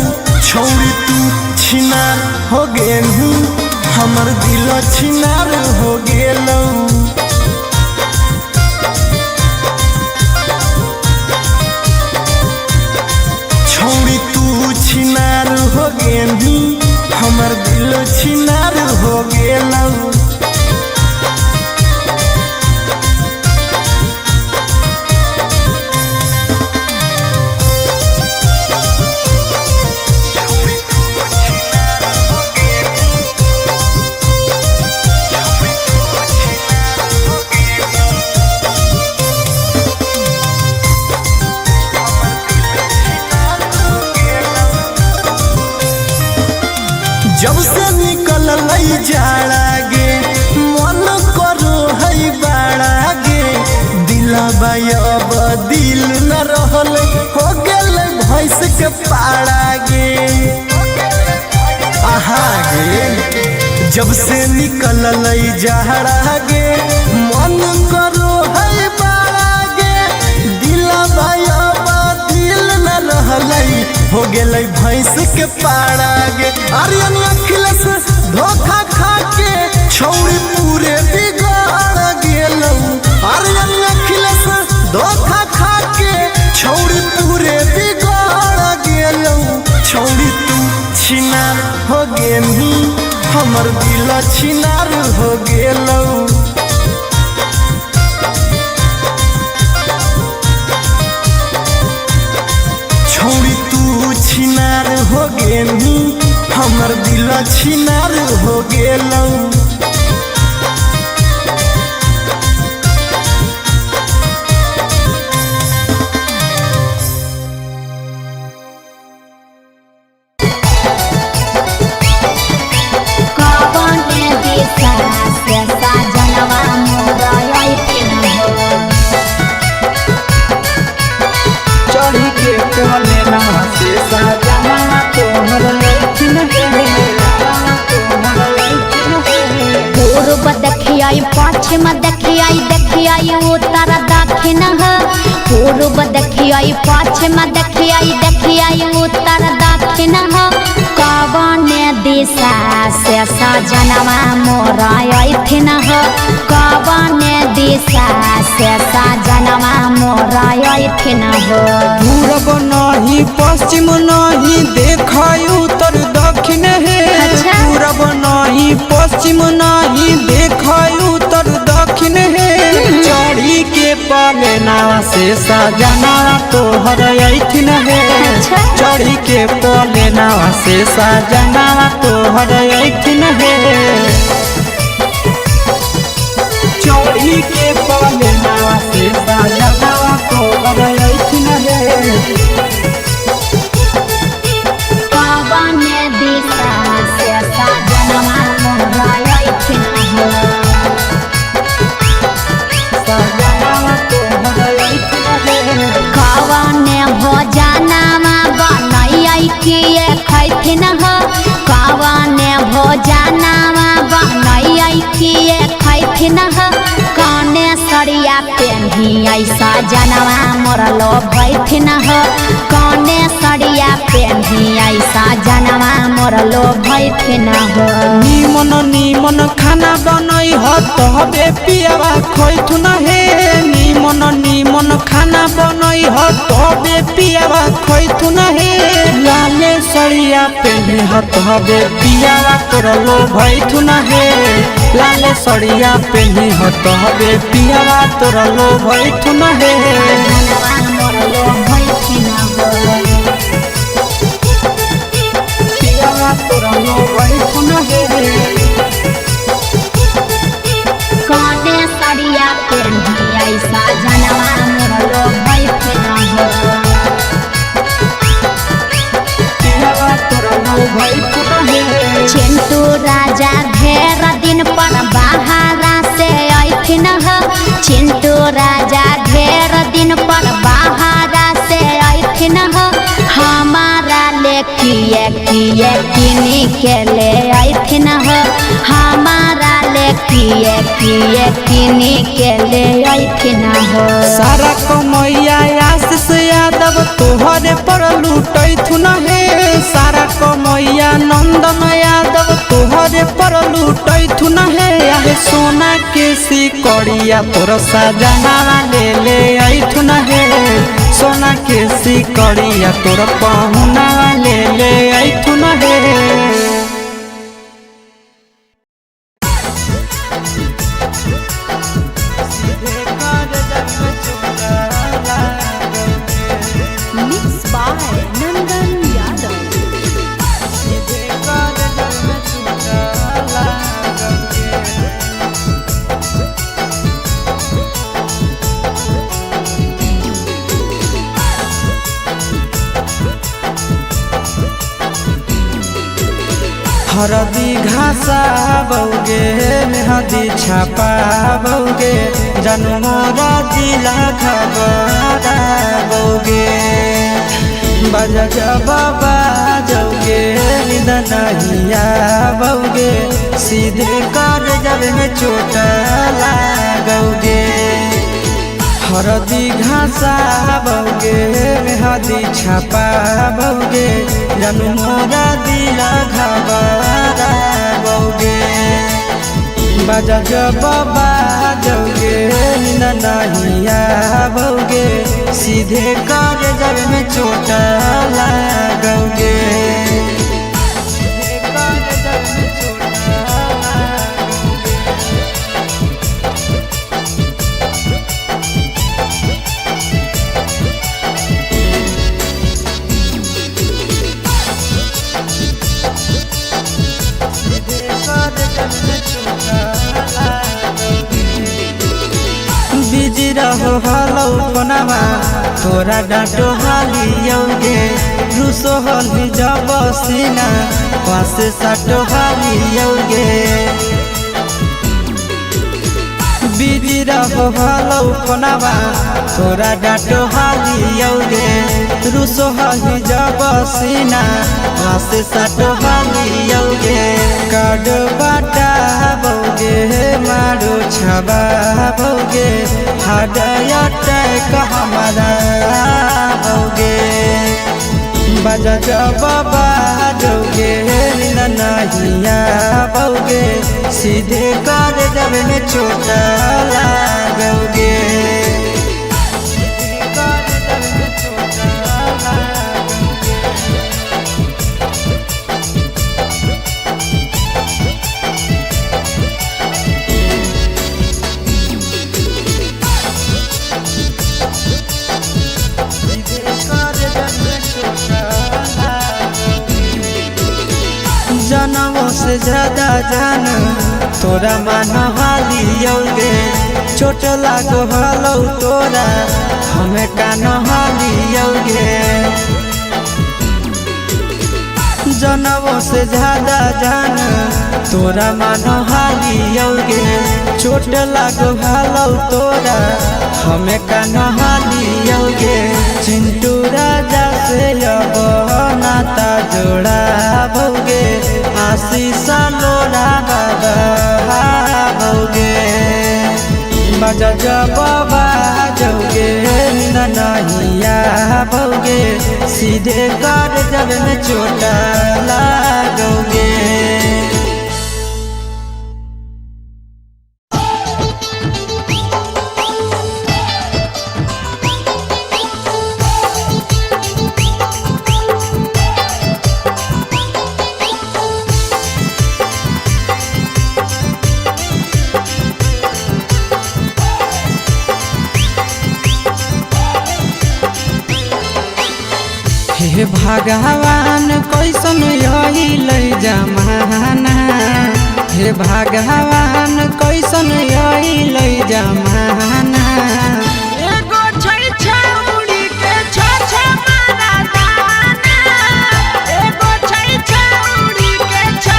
छौड़ी तू छिनार हो गेलू हमर दिल छिनार हो गेलौ छोड़ी तू छिनार हो गेली हमर दिल छिनार हो गेलौ जब से निकल जाड़ा गे मन करो है बाड़ा गे दिलबा अब दिल न रहल हो गेल भैंस के पाड़ा गे आहा गे जब से निकल जाड़ा गे मन करो है बाड़ा गे दिलबा अब दिल न रहल हो गेल भैंस के पाड़ा गे आर्यन अखिलेश धोखा खा के छौड़ी पूरे बिगाड़ गेलौ आर्यन अखिलेश धोखा खा के छौड़ी पूरे बिगाड़ गेलौ छौड़ी तू छिनार हो गेली हमर दिल छिनार हो गेलौ छौड़ी तू छिनार हो गेली हमर दिल छिनार हो गेलौ पश्चिम देखियाई उत्तर दक्षिण हो पूर्व देखियाई पश्चिम देखियाई उत्तर दक्षिण हो कवने दिशा से सजनवा मोर अइथिन हो कवने दिशा से सजनवा मोर अइथिन हो पूरब नहीं पश्चिम नहीं देखाई उत्तर दक्षिण है अच्छा। पूरब नहीं पश्चिम नहीं देखाई उत्तर दक्षिण है चढ़ी के पलेना से सजना तोहर अइथिन है अच्छा। चढ़ी के पलेना से सजना तोहर अइथिन है चढ़ी के पलेना से सजना तोहर अइथिन है कवने दिशा से सजनवा मोर अइथिन हो कवने भोजनमा बनैयै किए खैथिन हो कवने भोजनमा बनैयै किए खैथिन हो कने सरिया पेन्हियै सजनवा मोर लोभैथिन हो कने सरिया पेन्हियै सजनवा मोर लोभैथिन हो निमन निमन खाना बनई ह तबे पियावा खैथुन हे निमन निमन खाना बनई ह तबे पियावा खैथुन हे लाले सड़िया पेन्हे ह तबे पियावा तोर लोभैथुन हे लाले सड़िया पेन्हे ह तबे पियावा तोर लोभैथुन हे सजनवा मोर लोभैथिन हो पियावा तोर लोभैथुन हे कने सरिया पेन्हियै सजनवा मोर लोभैथिन हो पियावा तोर लोभैथुन हे चिंटू राजा ढेर दिन पर बाहरा से अइथिन हो चिंटू राजा ढेर दिन पर बाहरा से अइथिन हो हमारा ले किए किनी के ले अइथिन हो हमारा ले किए किनी के ले अइथिन हो सारा कमैया आशीष यादव तोहरे पर लूटैथुन हे सारा कमैया नंदन यादव तोहरे पर लूटैथुन हे आहे सोना के सिकड़िया तोर सजना ले अइथुन हे सोना के सिकड़िया तोर पहुना ले अइथुन हे Mixed by Nandan Yadav. हरदी घासा बौगे मेहदी छापा बौगे जनमोरा जिला खबरा बौगे बजा जब बाजोगे निदनहिया बौगे सीधे कर जब में चोट लागोगे हरदी घासा बौगे मेहदी छापा बौगे जनमोरा दिला घबरा बौगे बजा जब बाजोगे नहिया बौगे सीधे कर जब में चोट लागोगे सीधे कर जब में चोट बिजी रहो हलौ पनामा तोरा डाँटो हालियोगे रुसो हली जब सीना पासे साटो हालियोगे बिजी बिजी रहो हलो फोनवा तोरा डाटो हाली यौगे रुसो हाली जब सीना आसे साटो हाली यौगे कार्ड बाटा बोगे मारो छबा बोगे हार्ट अटैक हमारा बोगे बजा जब बाजोगे नहिया बोगे सीधे कर जब में चोट लागोगे जनमों से ज्यादा जान तोरा मान हाली यौगे चोट लागो हलो तोरा हमें कान हाली यौगे जनमों से ज्यादा जान तोरा मान हाली यौगे चोट लागो हलो तोरा हमें कान हाली यौगे चिंटू राजा से अब नाता जोड़ा भोगे आशीष लोड़ा भोगे बजा जब बाजोगे नहिया भोगे सीधे कर जब में चोट लागोगे। हे भगवान कैसन यही लई जमाना हे भगवान कैसन यही लई जमाना एगो छै छौरी के छ मारा दाना एगो छै छौरी के छ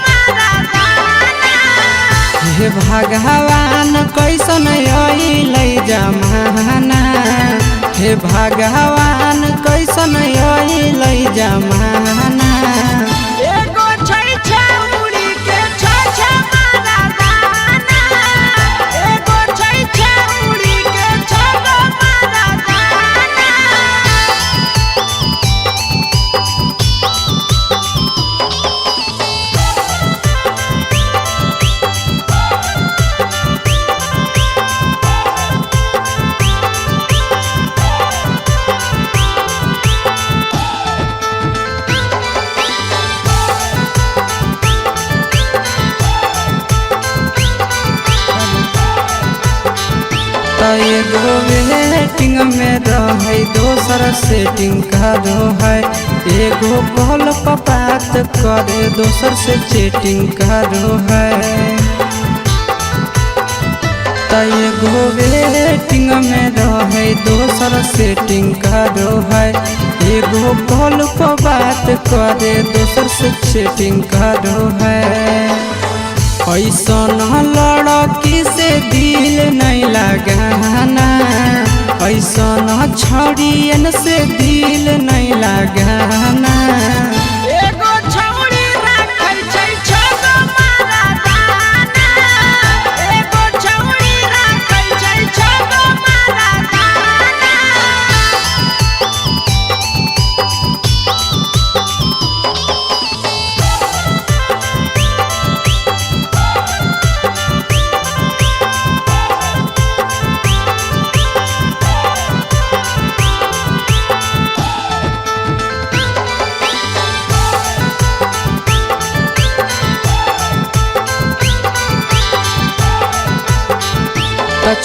मारा दाना हे भगवान कैसन यही लई जमाना हे भगवान कैसन यही लई जमाना एगो छै छौरी के छ मारा दाना एगो छै छौरी के छ मारा दाना एगो वेटिंग में रहे दोसर सेटिंग करो है एगो कॉल पर बात करे दोसर से चैटिंग करो है एगो वेटिंग में रहे दोसर सेटिंग करो है एगो कॉल पर बात करे दोसर से चैटिंग करो है ऐसन लड़की से दिल नहीं लगाना ऐसन छड़ियन से दिल नहीं लगाना एगो छौरी राखै छै छ मारा दाना एगो छौरी राखै छै छ मारा दाना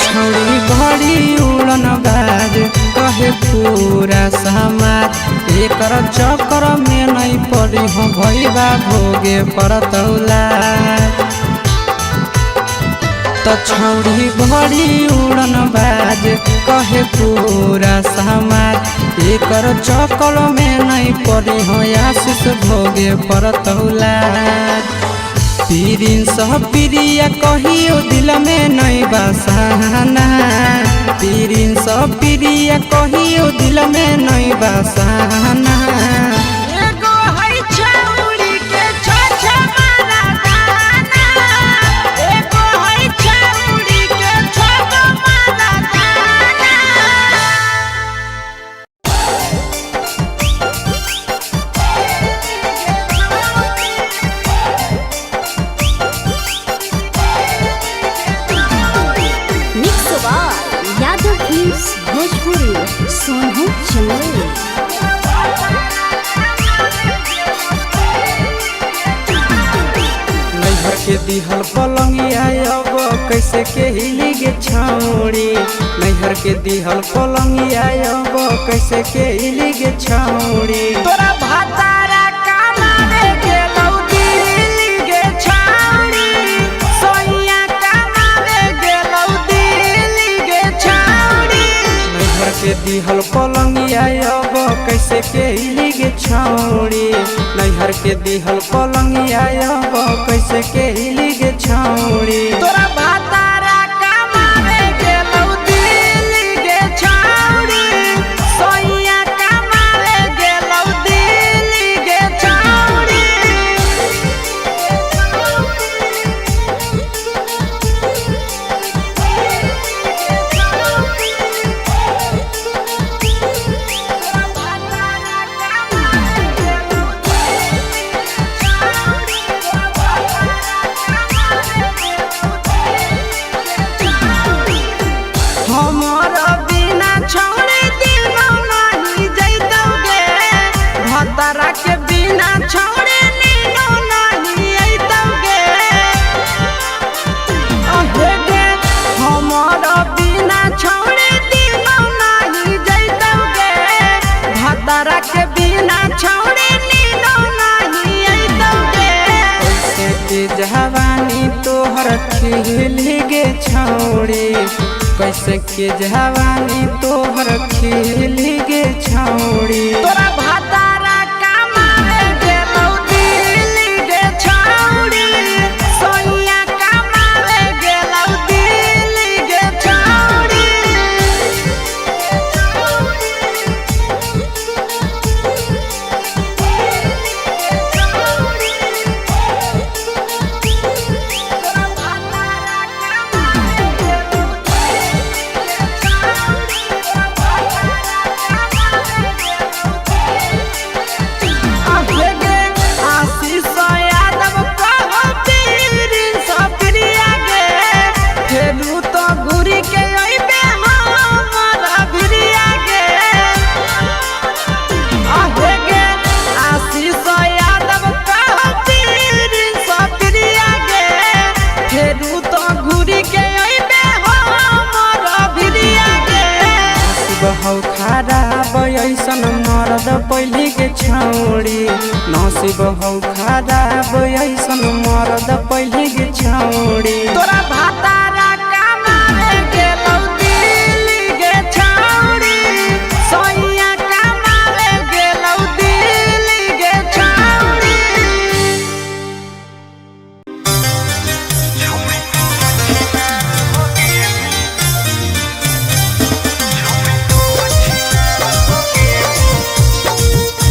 छौड़ी बड़ी उड़न बाज कहे पूरा समाज एकर चक्कर में नहीं पड़ी हो भैया भोगे परतौला छौड़ी बड़ी उड़न बाज कहे पूरा समाज एकर चक्कर में नहीं पड़ी हो आशीष भोगे परतौला पीरिन सब प्रिया कहियो दिल में नहीं बसाना, पीरिन सब प्रिया कहियो दिल में नहीं बसाना। एगो है छौरी के छोछा मारा गाना, एगो है छौरी के छोछा मारा गाना। Mix by Yadav films Bhojpuri Sonu Chandel. नैहर के दिहल पलंगिया अब कैसे के हिली गे छौड़ी, नैहर के दिहल पलंगिया अब कैसे के हिली गे छौड़ी। तोरा भातारा कमावे गेलौ दिल्ली गे छौरी, सोइया कमावे गेलौ दिल्ली गे छौरी। नैहर के दिहल पलंगिया अब कैसे के हिली गे छौड़ी, नैहर के दिहल पलंगिया अब कैसे के हिली गे छौड़ी। तोरा भातारा कमावे गेलौ दिल्ली गे छौरी, सोइया कमावे गेलौ दिल्ली गे छौरी। हमर बिना छौड़े दिनो नहीं जैतौगे, भतरा के बिना छौड़े नीनो नहीं अइतौगे। अहे गे हमर बिना छौड़े दिनो नहीं जैतौगे, भतरा के बिना छौड़े नीनो नहीं अइतौगे। कैसे के जवानी तोहर खिली गे छौड़ी, कैसे के जवानी तोहर खिली गे छौड़ी। तोरा भातारा कमावे गेलौ दिल्ली गे छौरी, सोइया कमावे गेलौ दिल्ली गे छौरी। तोरा भातारा कमावे गेलौ आशीष यादव कहो पीरिन सप्रिया गे, फेरू तो घुरी के अइबे हमरा भिरिया गे। आहे गे आशीष यादव कहो पीरिन सप्रिया गे, फेरू तो घुरी के अइबे हमरा भिरिया गे। नसीब हौ खराब ऐसन मरद पहले के छौड़ी, नसीब हौ खराब ऐसन मरद पहले के छौड़ी। तोरा भातारा कमावे गेलौ दिल्ली गे छौरी, सोइया कमावे गेलौ दिल्ली गे छौरी।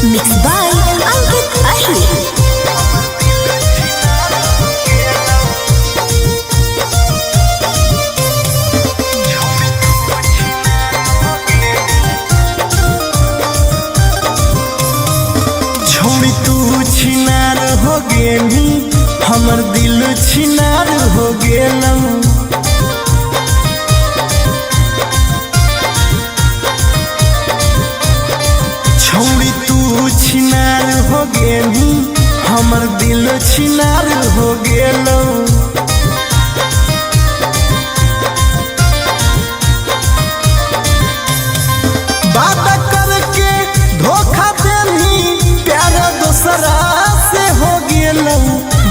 मिक्स बाय अंकित अहिर। छौड़ी तू छिनार हो गेली, हमर दिल छिनार हो गेलौ। छौड़ी तू छिनार हो गेली, हमर दिल छिनार हो गेलौ। बात करके धोखा देनी, प्यार दोसरा से हो गेलौ।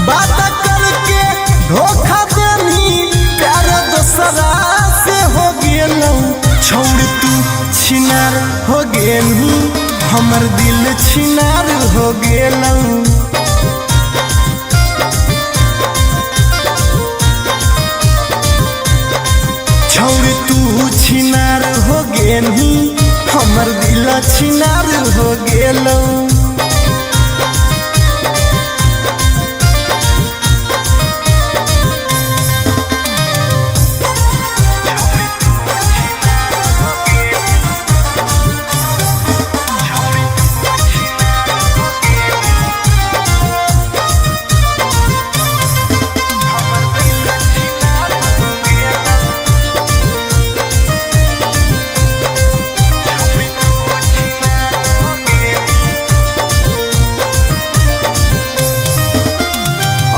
बात करके धोखा देनी, प्यार दोसरा से हो गेलौ। छौड़ तू छिनार हो गेलू, हमर दिल छिनार हो गेलौ। छौरी तू छिनार हो गेनी हमर दिल छिनार हो गेलो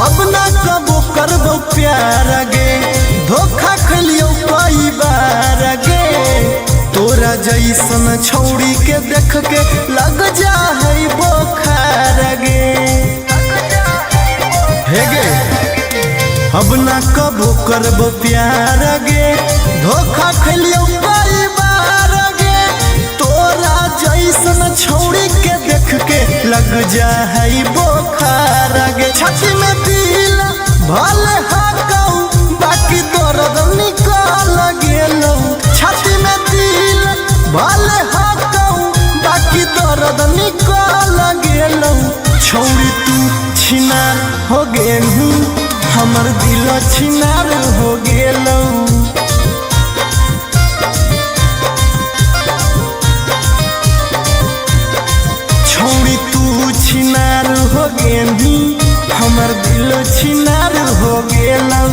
अब ना कबो करबो प्यार गे धोखा खलियो कई बार गे तोरा जैसन छौड़ी के देख के लग जा है बोखार गे हे गे अब ना कबो करबो प्यार गे धोखा खलियो कई बार गे तोरा जैसन छौड़ी के देख के लग जा है बोखार गे छाती में दिल भले हाकौ बाकी दर्द निकल गेलौ छाती में दिल भले हाकौ बाकी दर्द निकल गेलौ छौड़ी तू छिनार हो गेलू हमर दिल छिनार हो गेलौ छौड़ी तू छिनार हो गेली हमर दिल छिनार हो गेलौ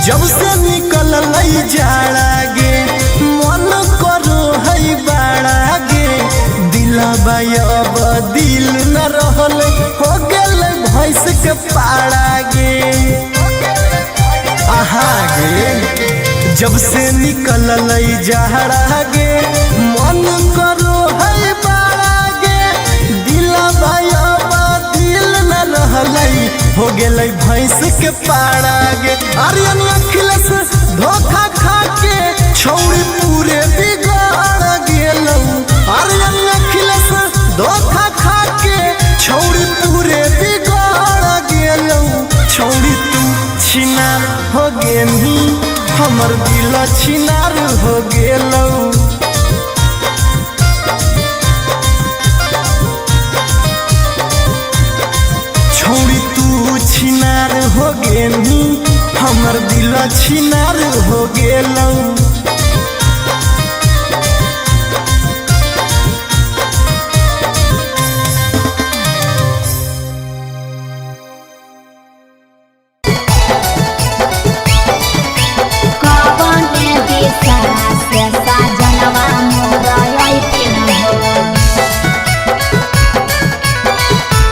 जब से निकल लई जाड़ा गे मन करो है बाड़ा गे दिलबा अब दिल न रहल हो गेल भैंस के पाड़ा गे आहा गे जब से निकल लई जाड़ा गे मन करो है बाड़ा गे दिलबा अब दिल न रहल हो गेलै भैंस के पाड़ा गे आर्यन अखिलेश धोखा खा के छौड़ी पूरे बिगाड़ गेलौ आर्यन अखिलेश धोखा खा के छौड़ी पूरे बिगाड़ गेलौ छौड़ी तू छिनार हो गेली हमर दिल छिनार हो गेलौ छौड़ी तू छिनार हो गेली हमर दिल छिनार हो गेलौ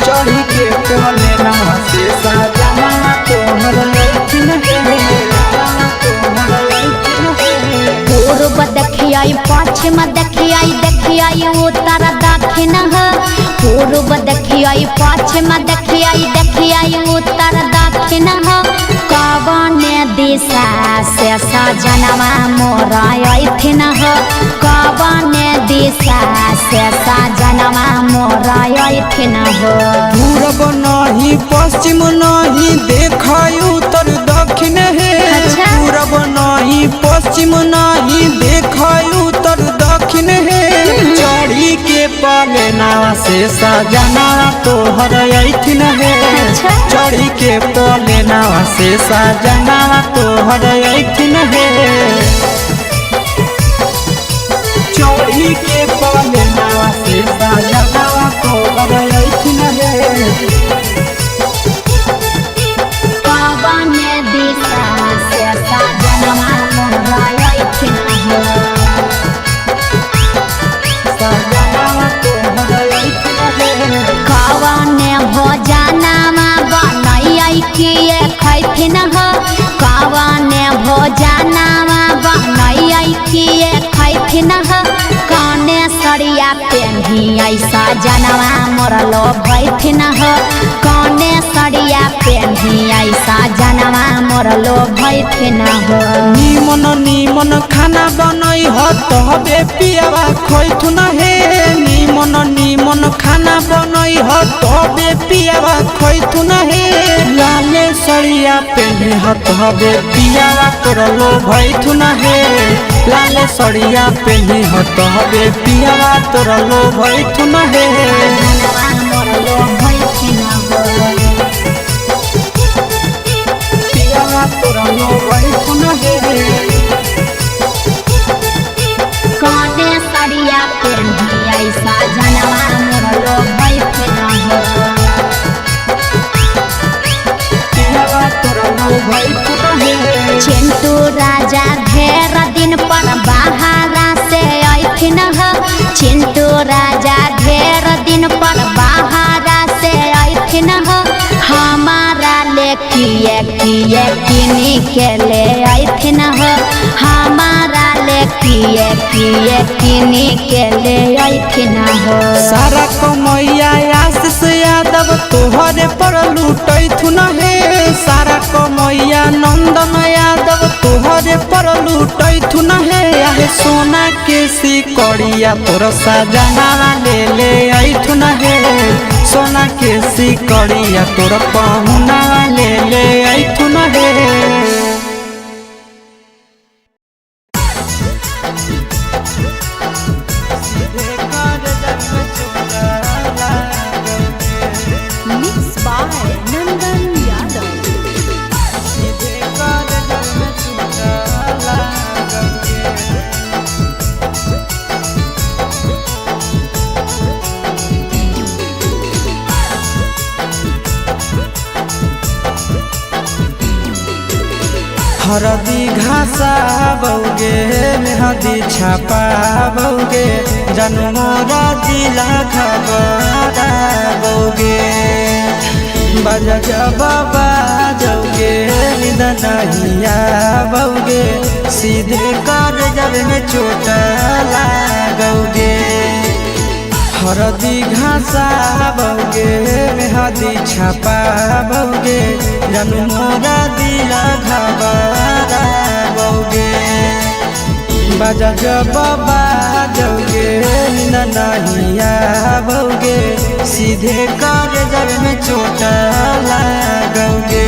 चढ़ी के कोले ना से सजना तोहर लैकिन पूर्व देखियाई पश्चिम देखियाई देखियाई उत्तर दक्षिण पूर्व देखियाई पश्चिम देखियाई देखियाई उत्तर दक्षिण कवन दिशा से सजनवा मोर अइथिन कवन दिशा से सजनवा मोर अइथिन पूरब नहीं पश्चिम नहीं देखाई उत्तर दक्षिण है पूरब नहीं पश्चिम नहीं देखाई उत्तर दक्षिण है चढ़ी के पलेना से सजना तोहर अइथिन है चढ़ी के पलेना से सजना तोहर अइथिन है चढ़ी के पलेना से सजना तोहर लैकिन कवन दिशा से सजनवा मोर अइथिन सजना तोहर लैकिन कवन भोजनमा बनैयै किए खैथिन कवन भोजनमा बनैयै किए खैथिन कने सड़िया पेन्ही ऐसा जनवा मोरलो भैथिन हो कौने सड़िया पेन्ही ऐसा जनवा मोरलो भैथिन हो निमन निमन खाना बनई हो तबे पियावा खैथुन हे निमन निमन खाना बनई हो तबे पियावा खैथुन हे लाले सड़िया पेन्ही हो तबे पियावा तोरलो भैथुन हे लाले सड़िया पेन्ही हो तबे पियावा तोरलो भैथुन हे जनवा मोरलो भैथिन हो पियावा तोरलो भैथुन हे कौने सड़िया पेन्ही ऐसा जनवा मोरलो भैथिन हो पियावा तोरलो भैथुन हे चिंटू राजा ढेर दिन पर बाहरा से ऐथिन हो चिंटू राजा ढेर दिन पर बाहरा से ऐथिन हो हमारा ले किए किए किनी के ले ऐथिन हो हमारा ले किए किए किनी के ले ऐथिन हो सारा कमैया आशीष यादव तोहरे पर लूटैथुन हे सारा कमैया नंदन यादव तोहरे पर लूटैथुन हे आहे सोना के सिकड़िया तोर सजना ले ले ऐथुन हे सोना के सिकड़िया तोर पहुना ले ले ऐथुन हे Mixed by Nandan Yadav. हरदी घासा बौगे मेहदी छापा बौगे जनमोरा दिला खबरा बौगे बजा जब बाजोगे निदनहिया बौगे सीधे कर जब में चोट लागोगे हरदी घासा बौगे मेहदी छापा बौगे जनमोरा दिला घबरा बौगे बजा जब बाजोगे नहिया बौगे सीधे कर जब में चोट लागोगे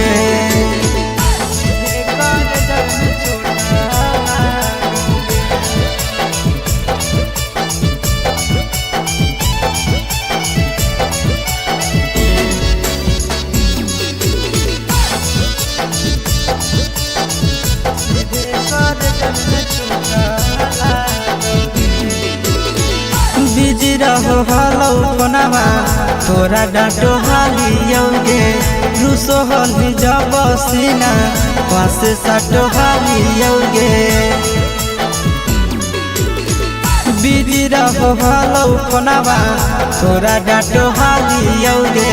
बिजी रहो हलो पनामा तोरा डांटो हालियोगे रूसो हली जब सीना पासे साटो हालियोगे बिजी रहो हलो पनामा तोरा डांटो हालियोगे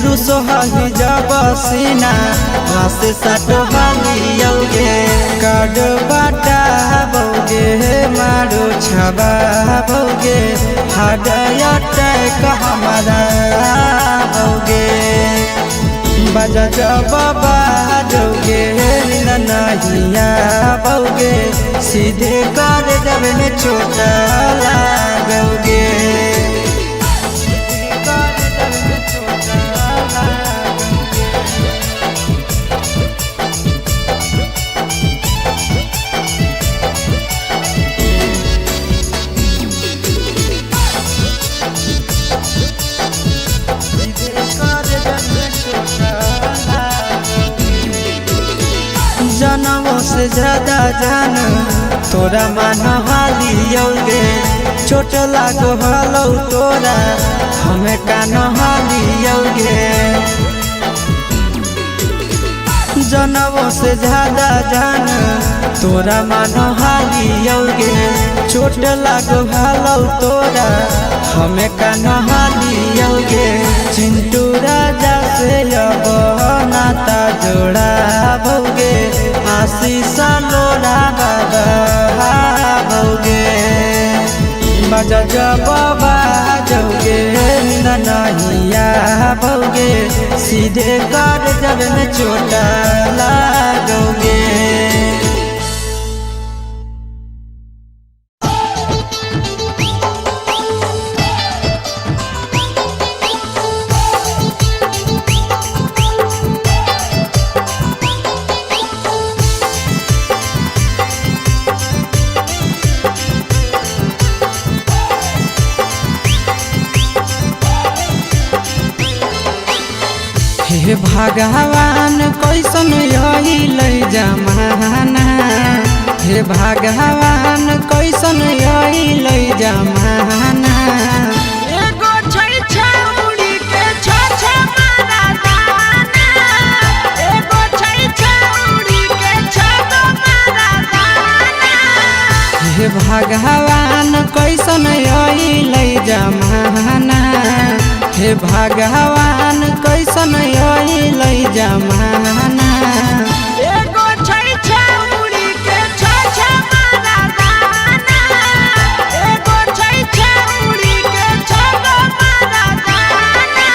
रूसो हली जब सीना पासे साटो हालियोगे काड बाटा बौगे मारो छबा बौगे हाडया टैक हमारा बौगे बजा जब बाजोगे नहिया बौगे सीधे कर जब में चोट लागोगे जनमों से ज्यादा जान तोरा मान हालियोगे चोट लागो हलो तोरा हमें कान हालियोगे जनमों से ज्यादा जान तोरा मान हालियोगे चोट लागो हलो तोरा हमें कान हालियोगे चिंटू राजा से अब नाता जोड़ा बौगे आशीष लोड़ा बाबा बौगे बजा जब बाजोगे नींद नहीं आओगे, सीधे कर जब में चोट लागोगे। हे भगवान कैसन यही जमाना, हे भगवान कैसन यही जमाना। एगो छै छौरी के छ मारा दाना, एगो छै छौरी के छ मारा दाना। हे भगवान कैसन यही जमाना, हे भगवान कैसन यही जमाना। एगो छै छौरी के छ मारा दाना, एगो छै छौरी के छ मारा दाना।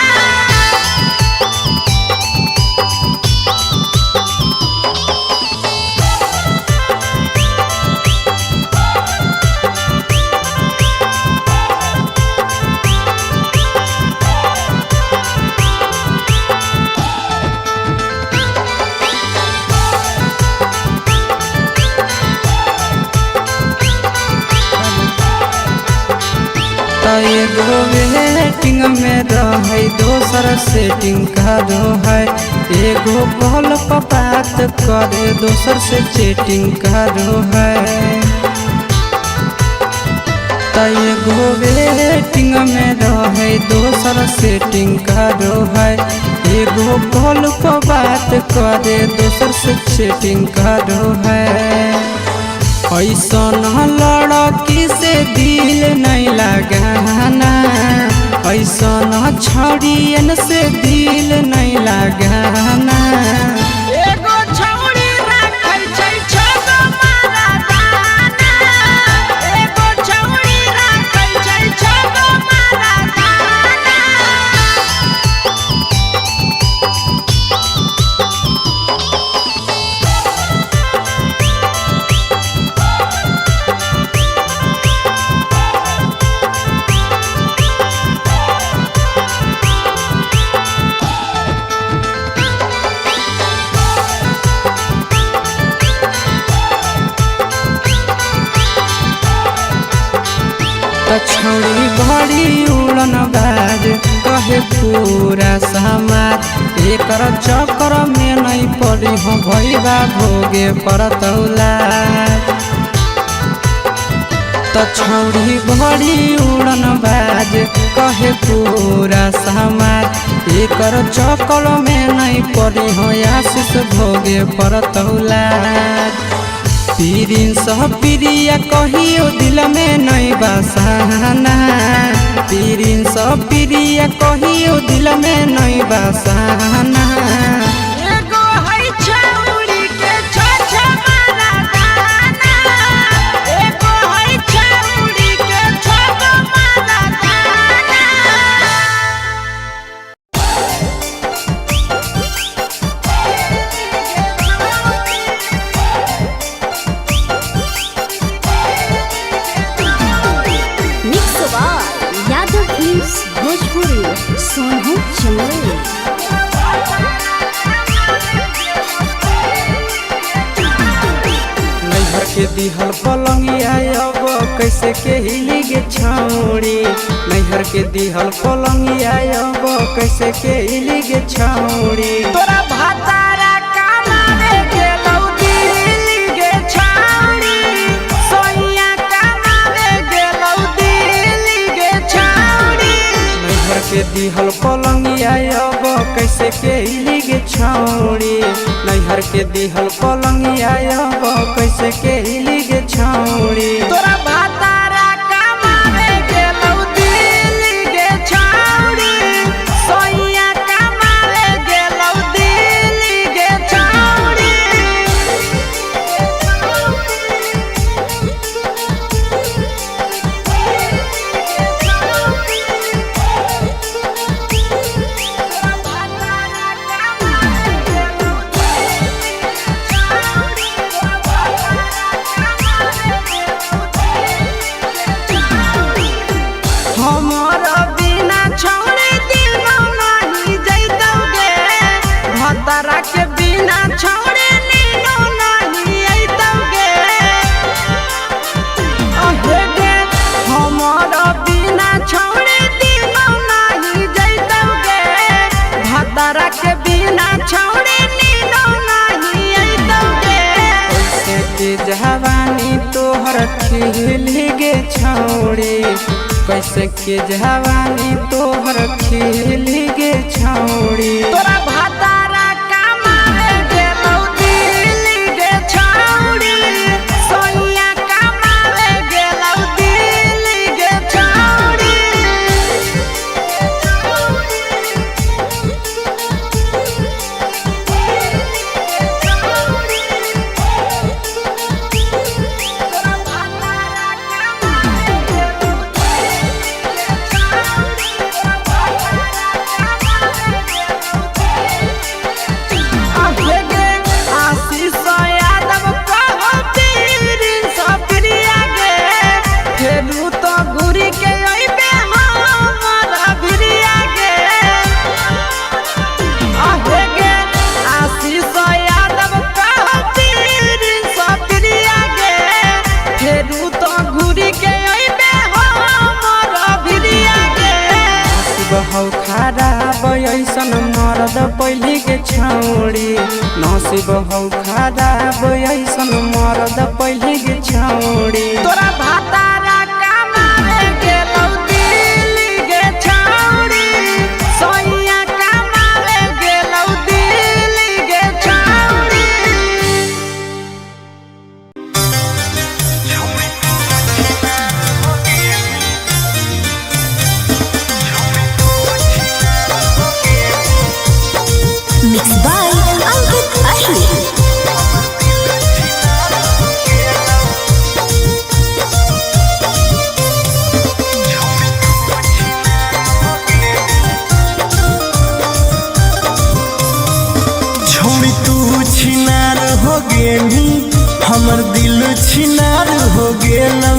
एगो वेटिंग में रहे दोसर सेटिंग करो है, एगो कॉल पर बात करे दोसर से चैटिंग करो है। एगो वेटिंग में रहे दोसर सेटिंग करो है, एगो कॉल पर बात करे दोसर से चैटिंग करो है। ऐसन लड़की से दिल नहीं लगाना, ऐसन छड़ियन से दिल नहीं लगाना। एगो छौरी राखै छै छ मारा दाना, एगो छौरी राखै छै छ मारा दाना। छौरी बड़ी उड़न बाज कहे पूरा समाज, एकर चक्कर में नहीं पड़ी हो भैया भोगे परतौला। छौरी बड़ी उड़न बाज कहे पूरा समाज, एकर चक्कर में नहीं पड़ी हो आशीष भोगे परतौला। पीरिन सह प्रिया कहियो दिल में नहीं बसाना, पीरिन सह प्रिया कहियो दिल में नहीं बसाना। एगो है छौरी के छ मारा दाना, एगो है छौरी के छ मारा दाना। यादव फिल्म्स भोजपुरी सोनू चंदेल। नैहर के दिहल पलंगिया अब कैसे के हिली गे छौरी, नैहर के दिहल पलंगिया अब कैसे के हिली गे छौरी। तोरा भातारा कमावे गेलौ दिल्ली गे छौरी, सोइया कमावे गेलौ दिल्ली गे छौरी। नैहर के दिहल पलंगिया अब कैसे के हिली गे छौरी, नैहर के दिहल पलंगिया अब कैसे के हिली गे छौरी। तोरा भातारा कमावे गेलौ दिल्ली गे छौरी, सोइया कमावे गेलौ दिल्ली गे छौरी। खिली गे छौड़ी कैसे के जवानी तोहर खिली गे छौड़ी तोरा भातारा कमाए गेलौ दिल्ली गे छौड़ी सोनिया कमाए गेलौ दिल्ली गे छौड़ी बहु खराब ऐसन मरद पहली के छौड़ी नसीब हौ खराब ऐसन मरद पहली के छौड़ी तोरा भातारा कमाए गेलौ दिल्ली गे छौड़ी सोनिया कमाए गेलौ दिल्ली गे छौड़ी Mixed by Ankit Ahli. छोड़ी तू छिनार हो गेली हमर दिल छिनार हो गेलौ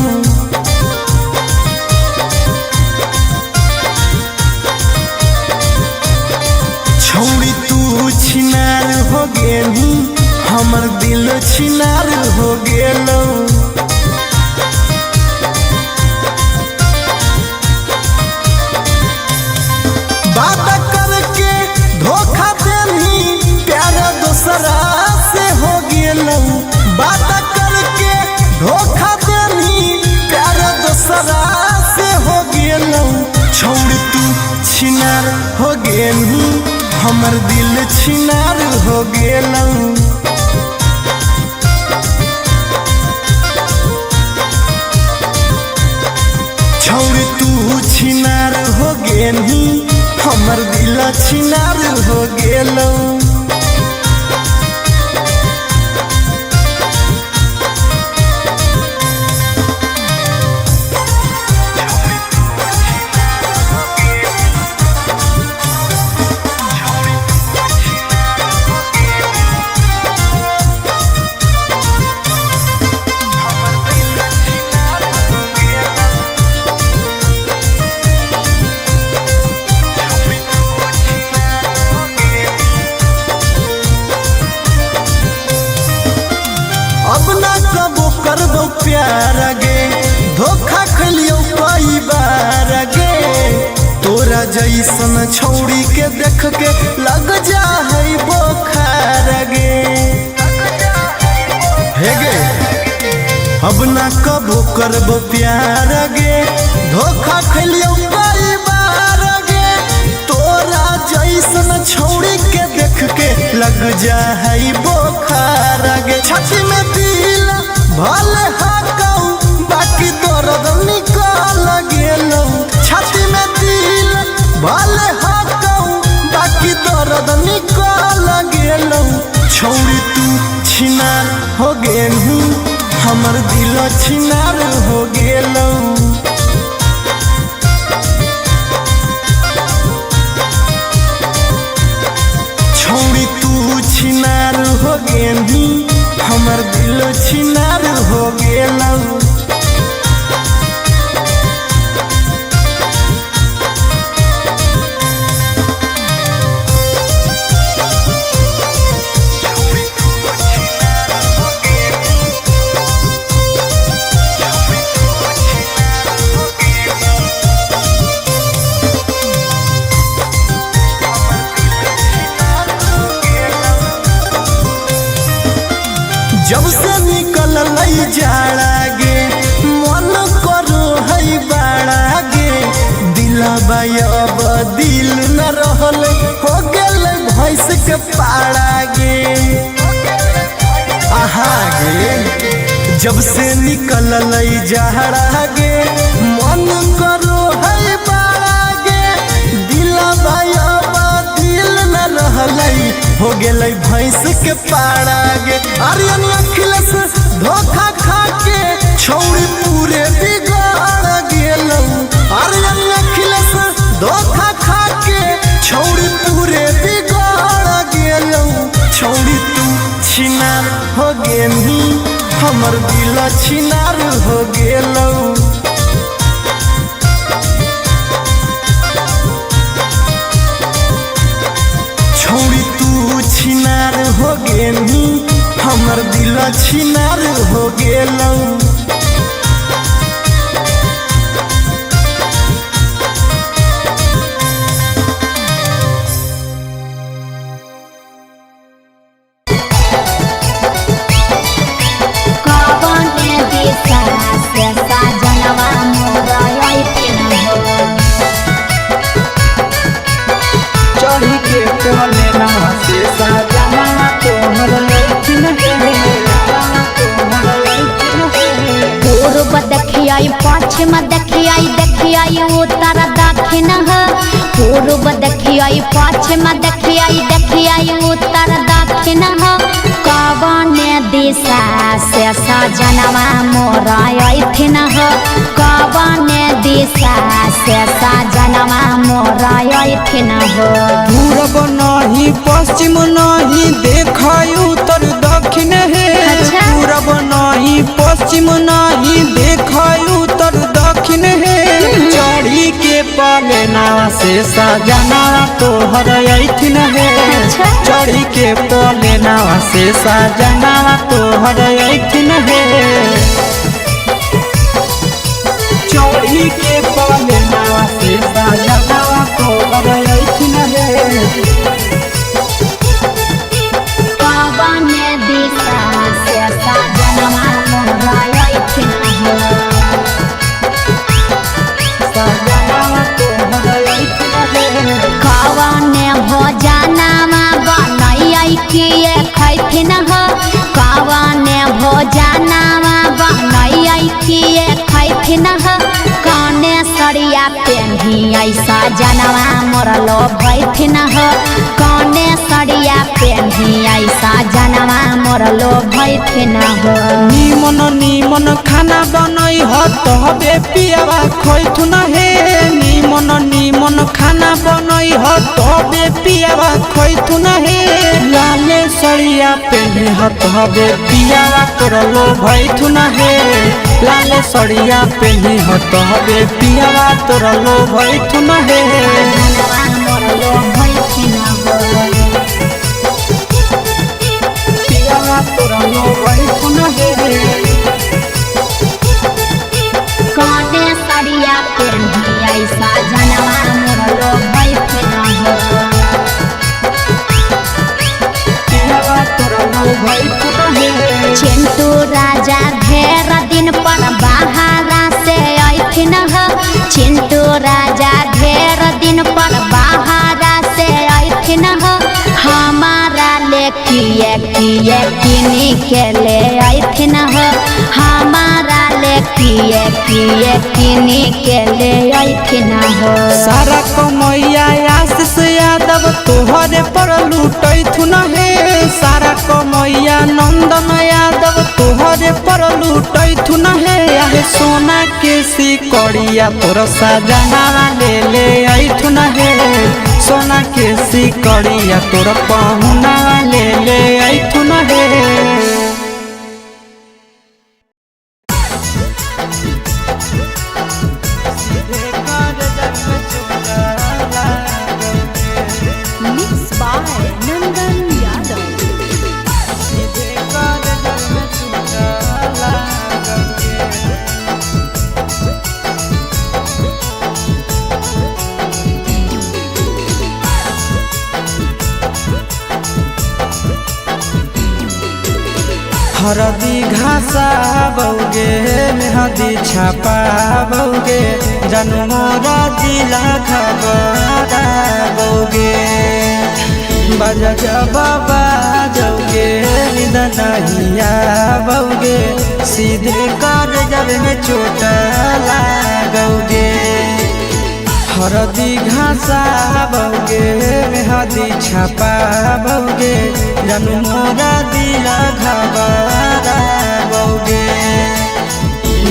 छोड़ी तू छिनार हो गेली हमर दिल छिनार हो गेलौ बात करके धोखा देली प्यार दूसरा से हो गेलौ बात करके धोखा देली प्यार दूसरा से हो गेलौ छोड़ तू छिनार हो गेली हमर दिल छिनार हो गेलौ छोड़ तू छिनार हो गेली हमर दिल छिनार हो गेलौ अब ना कबो करबो प्यार गे धोखा खलियो कई बार गे तोरा जैसन छौड़ी के देख के लग जा है बोखार गे हे गे अब ना कबो करबो प्यार गे धोखा खलियो कई बार गे तोरा जैसन छौड़ी के देख के लग जा है बोखार गे छाती में दिल भले हाकौ बाकी दर्द निकल गेलौ छाती में दिल भले हाकौ बाकी दर्द निकल गेलौ छौड़ी तू छिनार हो गेलू हमर दिल छिनार हो गेलौ छौड़ी तू छिनार हो गेली हमर दिल छिनार हो गेलौ अब दिल न रहल हो गेल भैंस के पाड़ा गे आहा गे जब से निकल जहरा गे मन करो है बाड़ा गे दिलवा अब दिल न रहल हो गेल भैंस के पाड़ा गे आर्यन अखिलेश धोखा खा के छौड़ी पूरे बिगाड़ गेलौ आर्यन अखिलेश धोखा खा के छौड़ी पूरे बिगाड़ गेलौ छौड़ी तू छिनार हो गेनी हमर दिल छिनार हो गेलौ छौड़ी तू छिनार हो गेनी हमर दिल छिनार हो गेलौ चढ़ी के कोले नवा से सजना तोहर लैथिन पूर्व देखियाई पश्चिम देखियाई उत्तर दक्षिण पूर्व देखियाई पश्चिम देखियाई उत्तर दक्षिण कवन दिशा से सजनवा मोर अइथिन कवन दिशा से सजनवा मोर अइथिन पूरब नहीं पश्चिम नहीं देखाई उत्तर दक्षिण है पूरब नहीं पश्चिम नहीं देखाई उत्तर दक्षिण है चढ़ी के पलेना से सजना तोहर अइथिन है चढ़ी के पलेना से सजना तोहर अइथिन है चढ़ी के पलेना से सजना तोहर लैथिन कवन दिशा से सजनवा मोर अइथिन सजना तोहर लैथिन कवन भोजनमा बनैयै किए खैथिन कवन भोजनमा बनैयै किए खैथिन कने सरिया पेन्ही ऐसा जनवा मोर लोभैथिन कने सरिया पेन्ही ऐसा जनवा मोर लोभैथिन निमन खाना बनई ह तबे पियावा खैथुन हे निमन खाना बनई ह तबे पियावा खैथुन हे लाले सरिया पेन्ही ह तबे पियावा तोर लोभैथुन हे लाले सरिया पेन्ही ह तबे पियावा तोर लोभैथुन हे जनवा मोर लोभैथिन पियावा तोर लोभैथुन कने सरिया पेन्ही ऐसा जनवा मोर लोभैथिन पियावा तोर लोभैथुन चिंटू राजा ढेर दिन पर बाहरा से अइथिन चिंटू राजा ढेर दिन पर बाहरा से अइथिन हमारा ले किए किनी के ले अइथिन हमारा ले किए किनी के ले अइथिन सारा कमैया आशीष यादव तोहरे पर लूटैथुन हे सारा कमैया नंदन यादव तोहरे पर लूटैथुन हे आहे सोना के सिकड़िया तोर सजना ले अइथुन हे सोना के सिकड़िया तोर पहुना ले अइथुन हे Mixed by Nandan Yadav. हरदी घासा बौगे मेहदी छापा बौगे जनमोरा जिला खबरा बौगे बजा बाबा जौगे निदनहिया बौगे सीधे कर जब में चोट लागोगे हरदी घासा बौगे मेहदी छापा बौगे जनमोरा दिला घबरा बौगे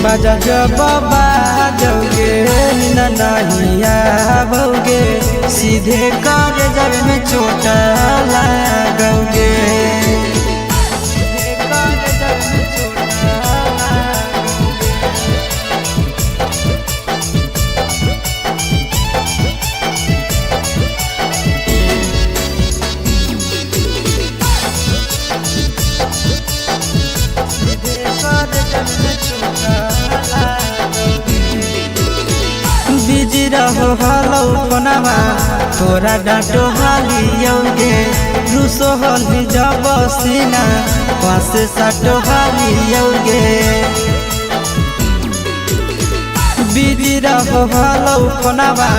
बजा बाबा जौगे नहिया बौगे सीधे कर जब में चोट लागोगे बिजी रहो हलो पनामा तोरा डांटो हालियोगे रूसो हली जब सीना पास साटो हालियोगे बिजी रहो हलो पनामा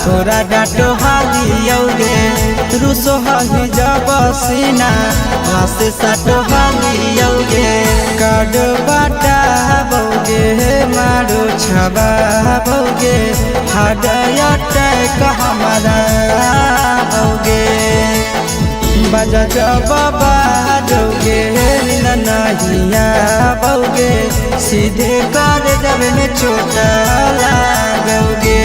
तोरा डांटो हालियोगे रूसो हली जब सीना पास साटो हालियोगे काड बाटा बौगे मारो छबा बौगे हाडया टैक हमारा बौगे बजा बाबा जौगे नहिया बौगे सीधे कर जब में चोट लागोगे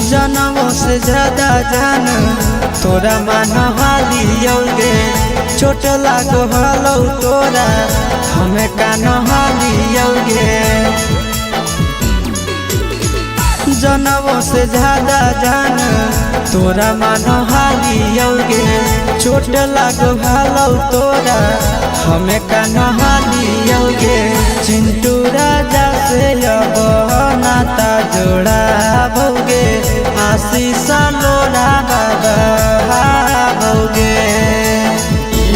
जनमों से ज्यादा जान तोरा मान हालियोगे चोट लागो हलो तोरा हमें कान हालियोगे जनमों से ज्यादा जान तोरा मान हालियोगे चोट लागो हलो तोरा हमें कान हालियोगे चिंटू राजा से अब नाता जोड़ा बौगे आशीष लोड़ा बाबा बौगे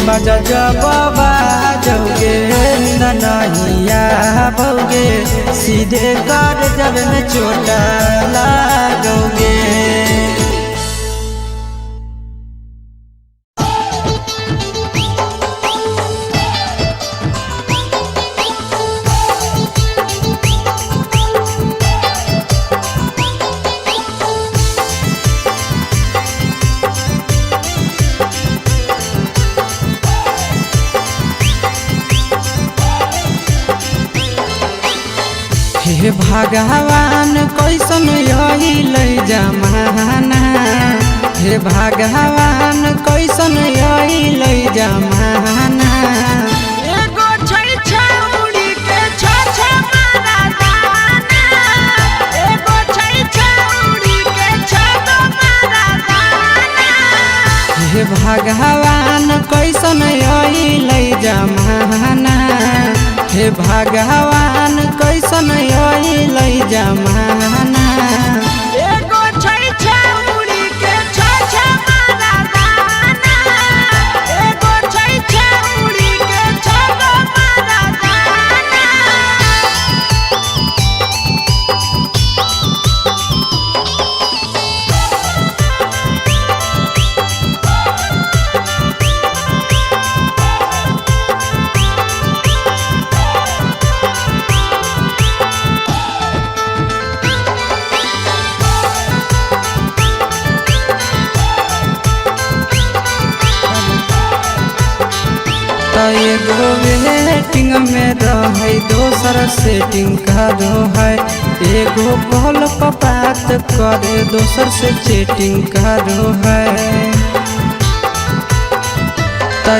बजा बाबा जौगे नहिया बौगे सीधे कर जब में चोट लागोगे हे भगवान कैसन यही लई जमाना हे भगवान कैसन यही लई जमाना एगो छै छौरी के छ मारा दाना एगो छै छौरी के छ मारा दाना हे भगवान कैसन यही लई जमाना हे भगवान कैसन यही लई जमाना एगो छै छौरी के छ मारा दाना एगो छै छौरी के छ मारा दाना एगो वेटिंग में रहे दोसर सेटिंग करो है एगो कॉल पर बात करे दोसर से चैटिंग करो है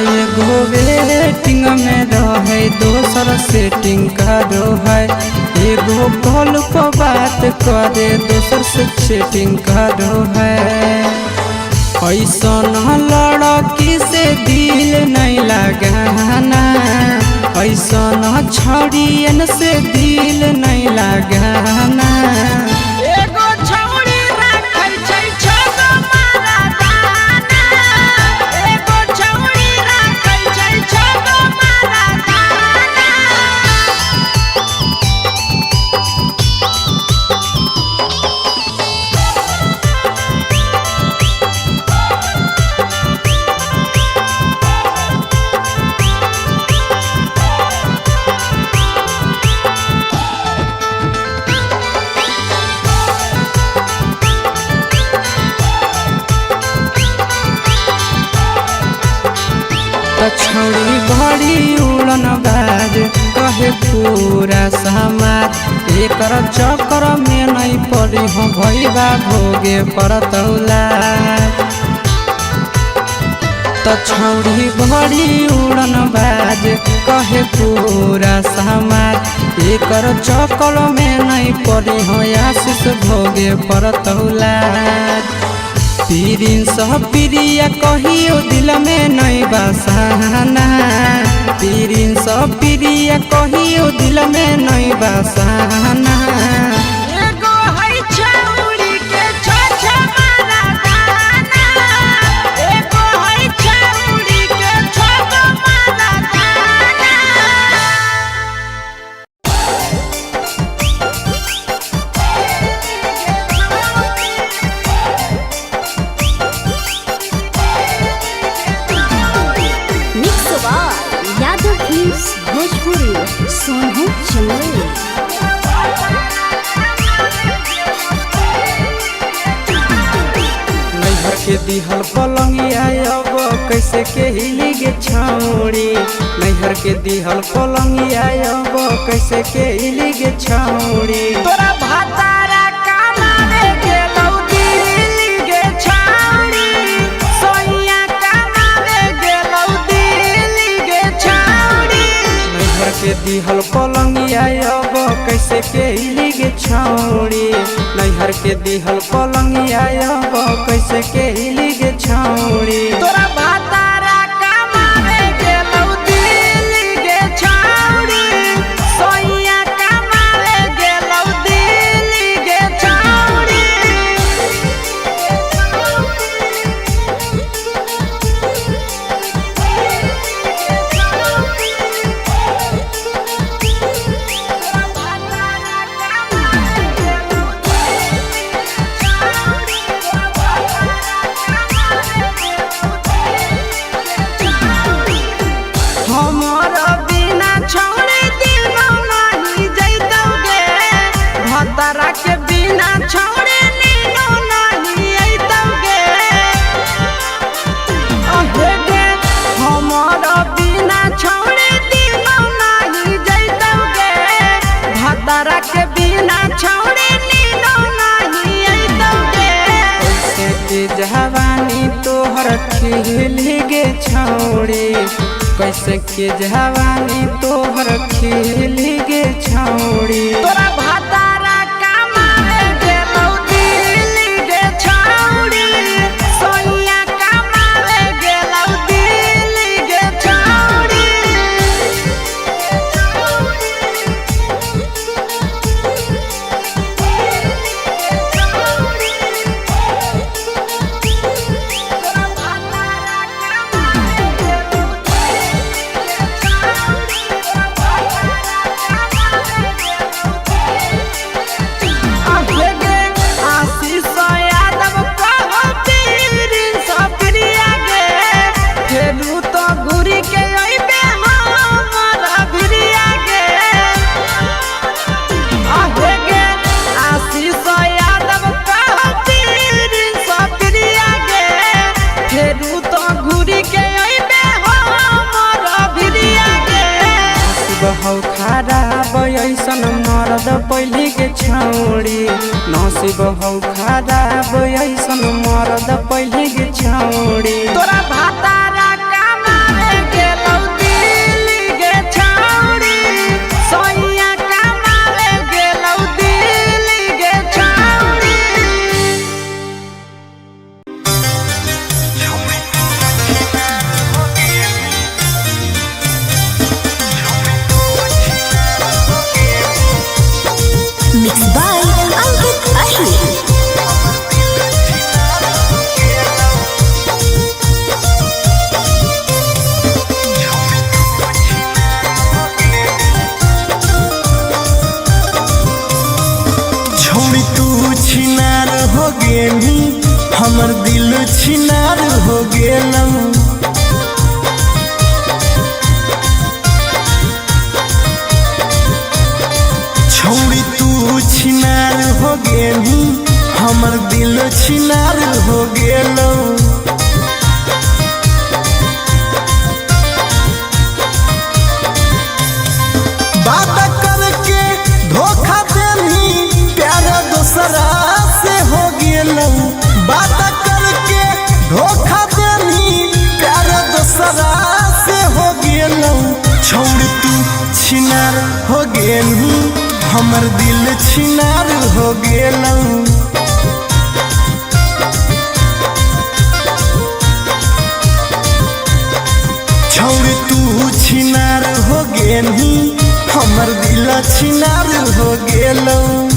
एगो वेटिंग में रहे दोसर सेटिंग करो है एगो एगो कॉल पर बात करे दोसर से चैटिंग करो है। ऐसा लड़की से दिल नहीं लगाना, ऐसा छड़ियन से दिल नहीं लगाना। एगो छौड़ी राखै छै छगो मारादाना, एगो छौड़ी राखै छै छगो मारादाना। छौड़ी बड़ी उड़न बाज कहे पूरा समाज, एकर चक्कर में नहीं पड़ी हो भैया भोगे परतौला। छौड़ी बड़ी उड़न बाज कहे पूरा समाज, एकर चक्कर में नहीं पड़ी हो आशीष भोगे परतौला। पीरिन सह प्रिया कहियो दिल में नहीं बसाना, पीरिन सह प्रिया कहियो दिल में नहीं बसाना। एगो है छौड़ी के छ मारादाना, एगो है छौड़ी के छगो मारादाना। Mix by Yadav films Bhojpuri Sonu Chandel. नैहर के दिहल पलंगिया अब कैसे के हिली गे छौड़ी, नैहर के दिहल पलंगिया अब कैसे के हिली गे छौड़ी। तोरा भातारा कमावे गेलौ दिल्ली गे छौड़ी, सोइया कमावे गेलौ दिल्ली गे छौड़ी। नैहर के दिहल पलंगिया अब कैसे के हिली गे छौड़ी, नैहर के दिहल पलंगिया अब कैसे के हिली गे छौड़ी। तोरा भातारा कमावे गेलौ दिल्ली गे छौड़ी, सोइया कमावे गेलौ दिल्ली गे छौड़ी। हमर बिना छौड़ी दिनो नहीं जैतौगे, भतरा के बिना छौड़ी नीनो नहीं अइतौगे। अहे गे हमर बिना छौड़ी दिनो नहीं जैतौगे, भतरा के बिना छौड़ी नीनो नहीं अइतौगे। कैसे के जवानी तोहर खिली गे छौड़ी, कैसे के जवानी तोहर खिली गे छौड़ी। तोरा भातारा कमावे गेलौ दिल्ली गे छौड़ी, सोइया कमावे गेलौ दिल्ली गे छौड़ी। तोरा भातारा कमावे हौ खराब ऐसन मरद पहले के छौड़ी, नसीब हौ खराब ऐसन मरद पहले के छौड़ी। तोरा भातारा कमावे गेलौ दिल्ली गे छौड़ी, सोइया कमावे गेलौ गेनी हमर दिल छिनार हो गेलऊ छौड़ी तू छिनार हो गेनी हमर दिल छिनार हो गेलऊ बात करके धोखा देनी प्यार दूसरा से हो गेलऊ बात करके धोखा देनी प्यार दूसरा से हो गेलऊ छोड़ तू छिनार हो गेलू हमर दिल छिनार हो गेलऊ छोड़ तू छिनार हो गेलू हमर दिल छिनार हो गेलऊ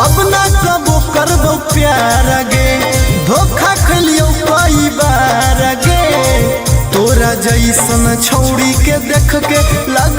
अब ना कबो करबो प्यार गे धोखा खलियो कई बार गे तोरा जैसन छौड़ी के देख के लग